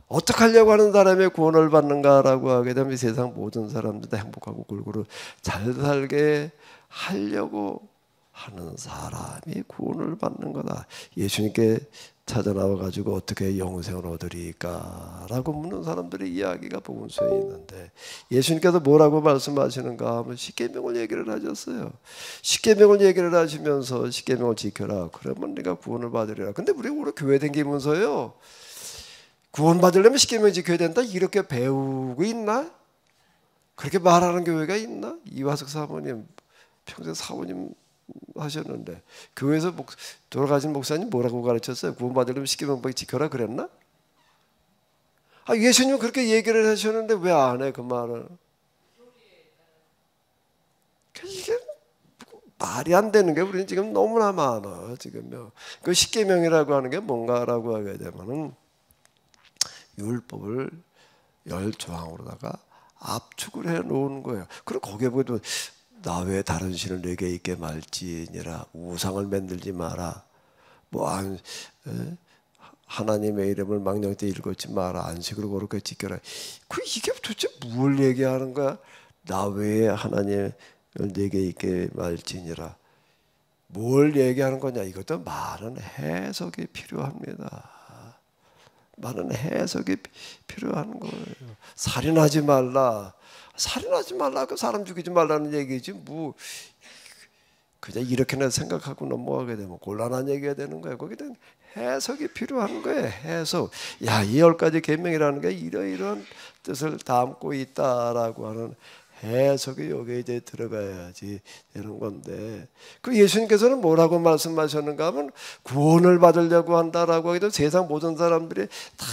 어떻게 하려고 하는 사람이 구원을 받는가라고 하게 되면 세상 모든 사람들 다 행복하고 골고루 잘 살게 하려고 하는 사람이 구원을 받는 거다. 예수님께 찾아 나와가지고 어떻게 영생을 얻으리까라고 묻는 사람들의 이야기가 복음서에 있는데 예수님께서 뭐라고 말씀하시는가 하면 십계명을 얘기를 하셨어요. 십계명을 얘기를 하시면서 십계명을 지켜라. 그러면 네가 구원을 받으리라. 근데 우리 교회 다니면서요, 구원 받으려면 십계명 지켜야 된다 이렇게 배우고 있나? 그렇게 말하는 교회가 있나? 이화석 사모님 평생 사모님 하셨는데 교회에서 돌아가신 목사님 뭐라고 가르쳤어요? 구원 받으려면 십계명 지켜라 그랬나? 예수님은 그렇게 얘기를 하셨는데 왜 안 해 그 말을? 이게 말이 안 되는 게 우리는 지금 너무나 많아 지금요. 그 십계명이라고 하는 게 뭔가라고 하게 되면은 율법을 10조항으로다가 압축을 해 놓은 거예요. 그리고 거기에 보면 나 외에 다른 신을 내게 있게 말지니라. 우상을 만들지 마라. 하나님의 이름을 망령 때 읽었지 마라. 안식으로 거룩하게 지켜라. 이게 도대체 뭘 얘기하는 거야? 나 외에 하나님을 내게 있게 말지니라. 뭘 얘기하는 거냐? 이것도 많은 해석이 필요합니다. 많은 해석이 필요한 거예요. 살인하지 말라. 그 사람 죽이지 말라는 얘기지 그냥 이렇게나 생각하고 넘어가게 되면 곤란한 얘기가 되는 거예요. 거기에 대한 해석이 필요한 거예요. 해석. 이 10가지 계명이라는 게 이러이러한 뜻을 담고 있다라고 하는 해석이 여기에 이제 들어가야지 되는 건데, 그 예수님께서는 뭐라고 말씀하셨는가 하면 구원을 받으려고 한다라고 하기도 세상 모든 사람들이 다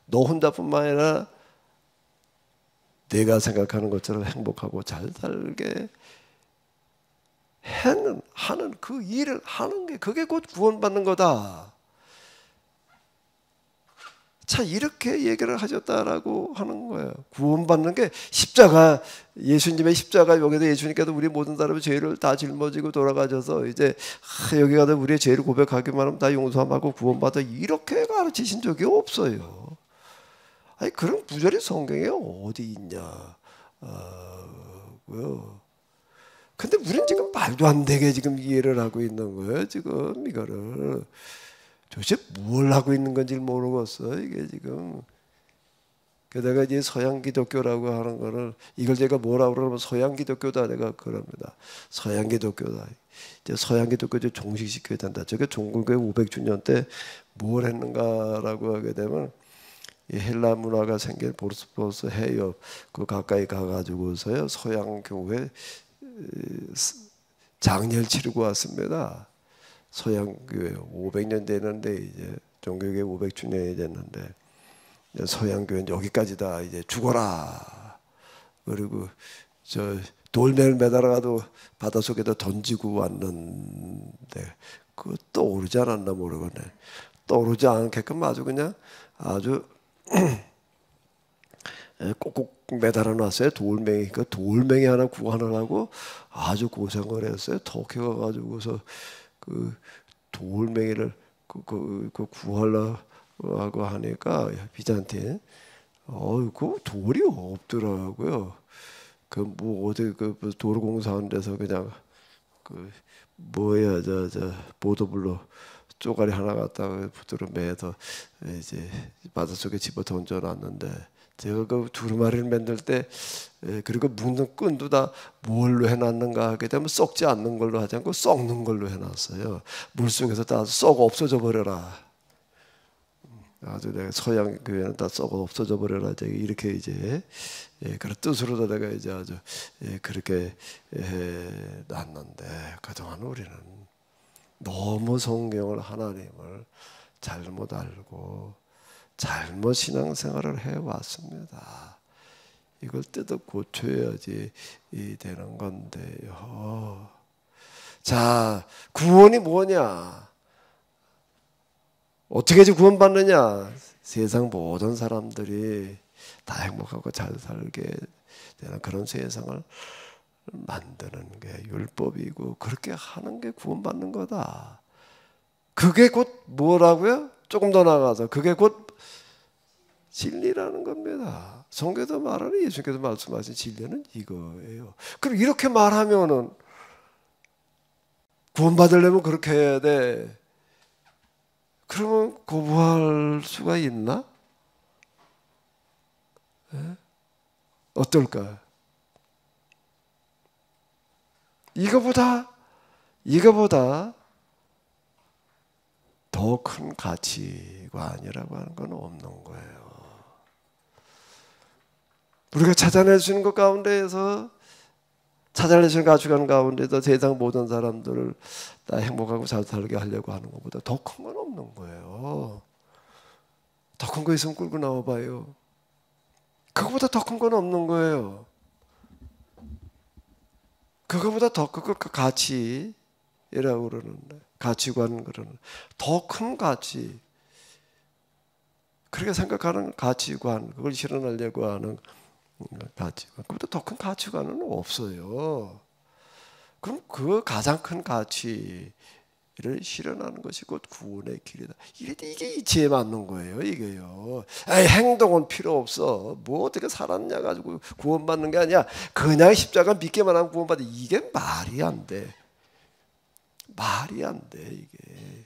너 혼자뿐만 아니라 내가 생각하는 것처럼 행복하고 잘 살게 하는 그 일을 하는 게 그게 곧 구원받는 거다. 자, 이렇게 얘기를 하셨다라고 하는 거예요. 구원받는 게 십자가, 예수님의 십자가, 여기서 예수님께서 우리 모든 사람의 죄를 다 짊어지고 돌아가셔서 이제 여기 가서 우리의 죄를 고백하기만 하면 다 용서하고 구원받아, 이렇게 가르치신 적이 없어요. 아니, 그런 구절이 성경에 어디 있냐. 근데 우리는 지금 말도 안 되게 지금 이해를 하고 있는 거예요. 지금 이거를 도대체 뭘 하고 있는 건지 모르겠어 이게 지금. 게다가 이제 서양 기독교라고 하는 거를, 이걸 제가 뭐라고 그러면 서양 기독교다 내가 그럽니다. 서양 기독교다. 이제 서양 기독교를 종식시켜야 된다. 저게 종국의 500주년 때 뭘 했는가라고 하게 되면, 이 헬라 문화가 생긴 보스포러스 해협 그 가까이 가가지고서요 서양 교회 장례를 치르고 왔습니다. 서양 교회 500년 되는데 이제 종교계 500주년이 됐는데, 서양 교회는 여기까지다. 이제 죽어라. 그리고 저 돌멩이를 매달아가도 바닷속에다 던지고 왔는데 그거 떠오르지 않았나 모르겠네. 떠오르지 않게끔 아주 그냥 아주 꼭꼭 매달아 놨어요. 돌멩이. 그 돌멩이 하나 구하느라고 아주 고생을 했어요. 터키 가가지고서 그 돌멩이를 그 구하려고 하니까 비잔틴, 그 돌이 없더라고요. 그 뭐 어디 그 도로공사하는 데서 그냥 그 뭐야 저 보도블로 쪼가리 하나 갖다가 붙들어 매서 이제 바닷속에 집어 던져놨는데, 제가 그 두루마리를 만들 때 그리고 묶는 끈도 다 뭘로 해놨는가 하게 되면 썩지 않는 걸로 하지 않고 썩는 걸로 해놨어요. 물속에서 다 썩어 없어져 버려라. 아주 내가 서양 교회는 다 썩어 없어져 버려라. 이렇게 이제 그런 뜻으로도 내가 이제 아주 그렇게 놨는데, 그동안 우리는 너무 성경을, 하나님을 잘못 알고 잘못 신앙생활을 해왔습니다. 이걸 뜯어 고쳐야지 되는 건데요. 자, 구원이 뭐냐? 어떻게 구원받느냐? 세상 모든 사람들이 다 행복하고 잘 살게 되는 그런 세상을 만드는 게 율법이고, 그렇게 하는 게 구원받는 거다. 그게 곧 뭐라고요? 조금 더 나가서 그게 곧 진리라는 겁니다. 성경에서 말하는, 예수님께서 말씀하신 진리는 이거예요. 그럼 이렇게 말하면은 구원받으려면 그렇게 해야 돼. 그러면 거부할 수가 있나? 어떨까? 이거보다 더 큰 가치관이라고 하는 건 없는 거예요. 우리가 찾아낼 수 있는 것 가운데에서, 찾아낼 수 있는 가치관 가운데서 세상 모든 사람들을 다 행복하고 잘 살게 하려고 하는 것보다 더 큰 건 없는 거예요. 더 큰 거 있으면 끌고 나와봐요. 그거보다 더 큰 건 없는 거예요. 그거보다 더 큰 가치라고 그러는데, 가치관 그러는 더 큰 가치, 그렇게 생각하는 가치관, 그걸 실현하려고 하는 가치관, 그보다 더 큰 가치관은 없어요. 그럼 그 가장 큰 가치를 실현하는 것이 곧 구원의 길이다. 이게 이치에 맞는 거예요. 이게요. 행동은 필요 없어. 뭐 어떻게 살았냐 가지고 구원받는 게 아니야. 그냥 십자가 믿기만 하면 구원받아. 이게 말이 안 돼. 말이 안 돼, 이게.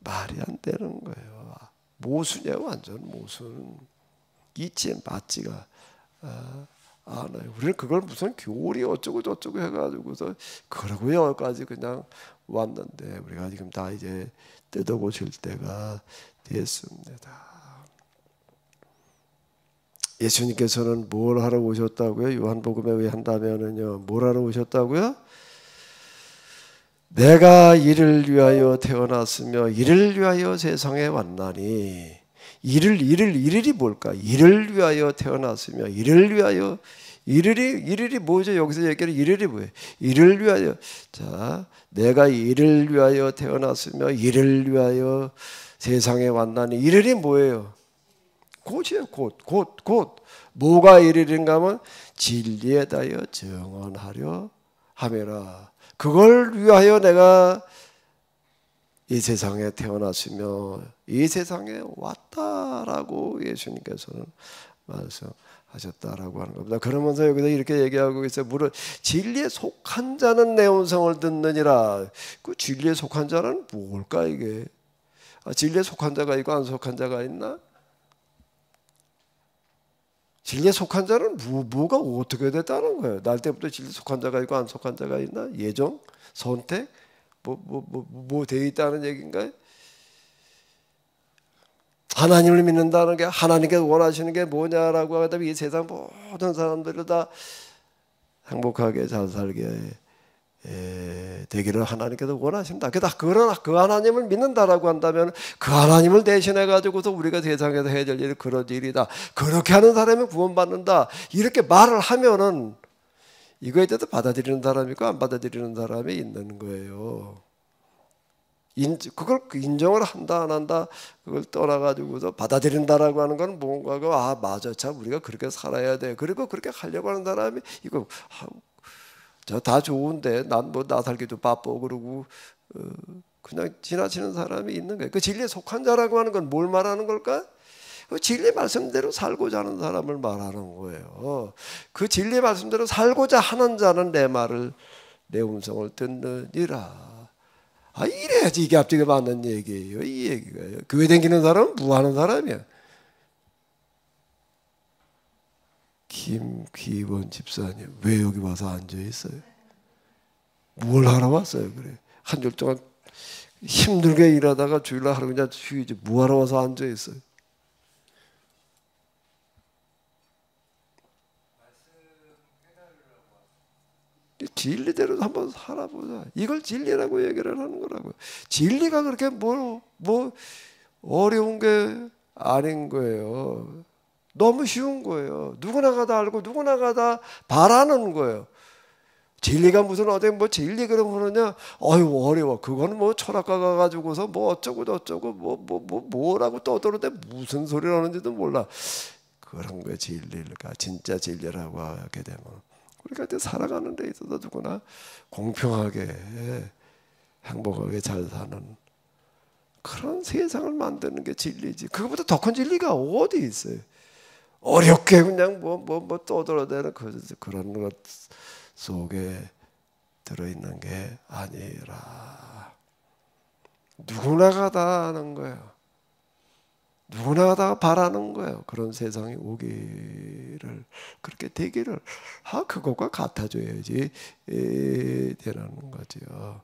말이 안 되는 거예요. 모순이야, 완전 모순. 이치에 맞지가 않아요. 우리는 그걸 무슨 교리 어쩌고 저쩌고 해가지고서 그러고 여기까지 그냥 왔는데, 우리가 지금 다 이제 뜯어고칠 때가 됐습니다. 예수님께서는 뭘 하러 오셨다고요? 요한복음에 왜 한다면은요, 뭘 하러 오셨다고요? 내가 이를 위하여 태어났으며 이를 위하여 세상에 왔나니. 이를이 뭘까? 이를 위하여 태어났으며 이를 위하여. 이를이 뭐죠? 여기서 얘기하는 이를이 뭐예요? 이를 위하여. 자, 내가 이를 위하여 태어났으며 이를 위하여 세상에 왔나니. 이를이 뭐예요? 곧이에요. 곧. 뭐가 이를인가 하면 진리에 대하여 증언하려 함이라. 그걸 위하여 내가 이 세상에 태어났으며 이 세상에 왔다라고 예수님께서는 말씀하셨다라고 하는 겁니다. 그러면서 여기서 이렇게 얘기하고 있어요. 물론 진리에 속한 자는 내 음성을 듣느니라. 그 진리에 속한 자는 뭘까 이게? 진리에 속한 자가 있고 안 속한 자가 있나? 진리에 속한 자는 뭐가 어떻게 됐다는 거예요? 날 때부터 진리에 속한 자가 있고 안 속한 자가 있나? 예정? 선택? 뭐 돼 있다는 얘기인가요? 하나님을 믿는다는 게 하나님께서 원하시는 게 뭐냐라고 하다면 이 세상 모든 사람들을 다 행복하게 잘 살게 되기를 하나님께서 원하신다. 그러나 그 하나님을 믿는다라고 한다면 그 하나님을 대신해 가지고서 우리가 세상에서 해야 될 일이 그런 일이다. 그렇게 하는 사람이 구원받는다. 이렇게 말을 하면은 이거에 대해서 받아들이는 사람이 있고 안 받아들이는 사람이 있는 거예요. 그걸 인정을 한다 안 한다 그걸 떠나가지고서 받아들인다라고 하는 건 뭔가가 맞아, 참 우리가 그렇게 살아야 돼. 그리고 그렇게 하려고 하는 사람이 이거 저 다 좋은데 난 뭐 나 살기도 바빠 그러고 그냥 지나치는 사람이 있는 거예요. 그 진리에 속한 자라고 하는 건 뭘 말하는 걸까? 그 진리 말씀대로 살고자 하는 사람을 말하는 거예요. 그 진리 말씀대로 살고자 하는 자는 내 말을 내 음성을 듣느니라. 이래야지 이게 앞뒤가 맞는 얘기예요. 이 얘기가요. 교회 다니는 사람은 뭐 하는 사람이야? 김귀원 집사님 왜 여기 와서 앉아 있어요? 뭘 하러 왔어요? 그래 한 줄 동안 힘들게 일하다가 주일날 하루 그냥 쉬지 뭐 하러 와서 앉아 있어요? 진리대로 한번 살아보자. 이걸 진리라고 얘기를 하는 거라고요. 진리가 그렇게 뭐 어려운 게 아닌 거예요. 너무 쉬운 거예요. 누구나가 다 알고 누구나가 다 바라는 거예요. 진리가 무슨 어디 뭐 진리 그러면 그러냐? 어휴 어려워. 그거는 뭐 철학가 가가지고서 뭐 어쩌고 저쩌고 뭐라고 떠들었는데 무슨 소리를 하는지도 몰라. 그런 거 진리가 진짜 진리라고 하게 되면 우리가 살아가는 데 있어서 누구나 공평하게 행복하게 잘 사는 그런 세상을 만드는 게 진리지. 그것보다 더 큰 진리가 어디 있어요? 어렵게 그냥 뭐 떠들어대는 그런 것 속에 들어있는 게 아니라 누구나가 다 아는 거예요. 누구나 다 바라는 거예요. 그런 세상이 오기를 그렇게 되기를 그것과 같아져야지 되는 거죠.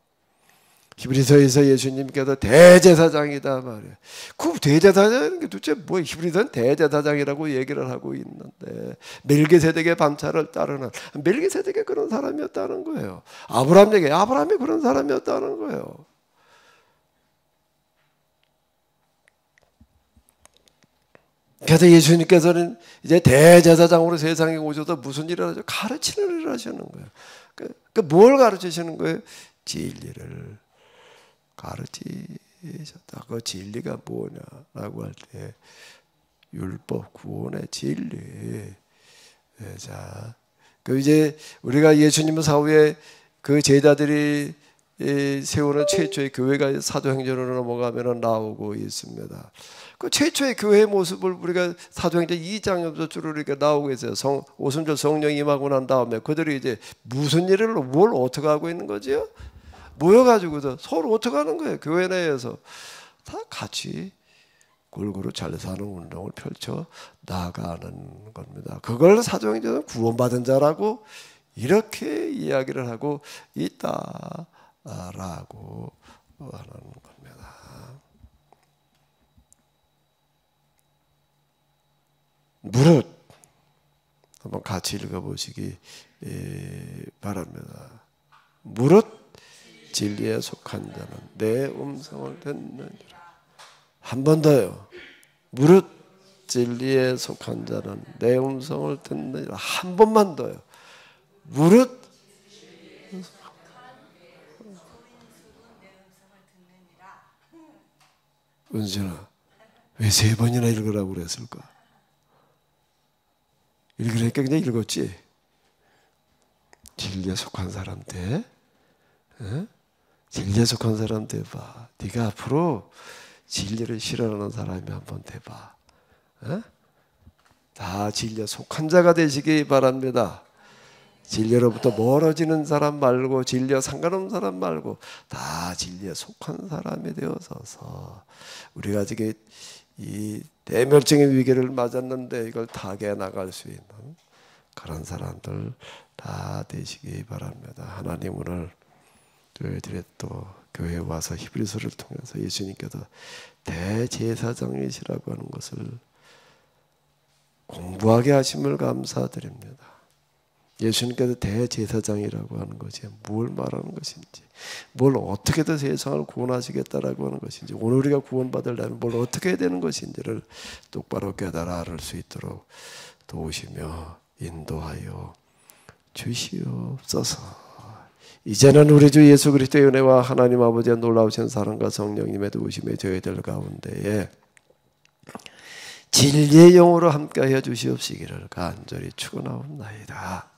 히브리서에서 예수님께서 대제사장이다 말이에요. 그 대제사장이라는 게 도대체 뭐 히브리서는 대제사장이라고 얘기를 하고 있는데 멜기세덱의 반차를 따르는 멜기세덱이 그런 사람이었다는 거예요. 아브라함이 그런 사람이었다는 거예요. 그래서 예수님께서는 이제 대제사장으로 세상에 오셔서 무슨 일을 하죠? 가르치는 일을 하시는 거예요. 뭘 가르치시는 거예요? 진리를 가르치셨다. 그 진리가 뭐냐라고 할 때 율법 구원의 진리. 자, 이제 우리가 예수님 사후에 그 제자들이 세우는 최초의 교회가 사도행전으로 넘어가면 나오고 있습니다. 그 최초의 교회의 모습을 우리가 사도행전 2장부터 쭉 이렇게 나오고 있어요. 오순절 성령이 임하고 난 다음에 그들이 이제 무슨 일을 뭘 어떻게 하고 있는 거지요? 모여가지고서 서로 어떻게 하는 거예요? 교회 내에서 다 같이 골고루 잘 사는 운동을 펼쳐 나가는 겁니다. 그걸 사도행전은 구원받은 자라고 이렇게 이야기를 하고 있다라고 하는 겁니다. 무릇 한번 같이 읽어보시기 바랍니다. 무릇 진리에 속한 자는 내 음성을 듣느니라. 한 번 더요. 무릇 진리에 속한 자는 내 음성을 듣느니라. 한 번만 더요. 무릇 은진아, 왜 3번이나 읽으라고 그랬을까? 읽으니까 그냥 읽었지. 진리에 속한 사람 돼. 진리에 속한 사람 돼봐. 네가 앞으로 진리를 싫어하는 사람이 한번 돼봐. 다 진리에 속한 자가 되시기 바랍니다. 진리로부터 멀어지는 사람 말고, 진리와 상관없는 사람 말고 다 진리에 속한 사람이 되어서서 우리가 지금 이 대멸종의 위기를 맞았는데 이걸 타개해 나갈 수 있는 그런 사람들 다 되시기 바랍니다. 하나님 오늘 저희들이 또 교회에 와서 히브리서를 통해서 예수님께서 대제사장이시라고 하는 것을 공부하게 하심을 감사드립니다. 예수님께서 대제사장이라고 하는 것이 뭘 말하는 것인지, 뭘 어떻게 더 세상을 구원하시겠다라고 하는 것인지, 오늘 우리가 구원받으려면 뭘 어떻게 해야 되는 것인지를 똑바로 깨달아 알 수 있도록 도우시며 인도하여 주시옵소서. 이제는 우리 주 예수 그리스도의 은혜와 하나님 아버지의 놀라우신 사랑과 성령님의 도우심에 저희들 가운데에 진리의 영으로 함께하여 주시옵시기를 간절히 축원하옵나이다.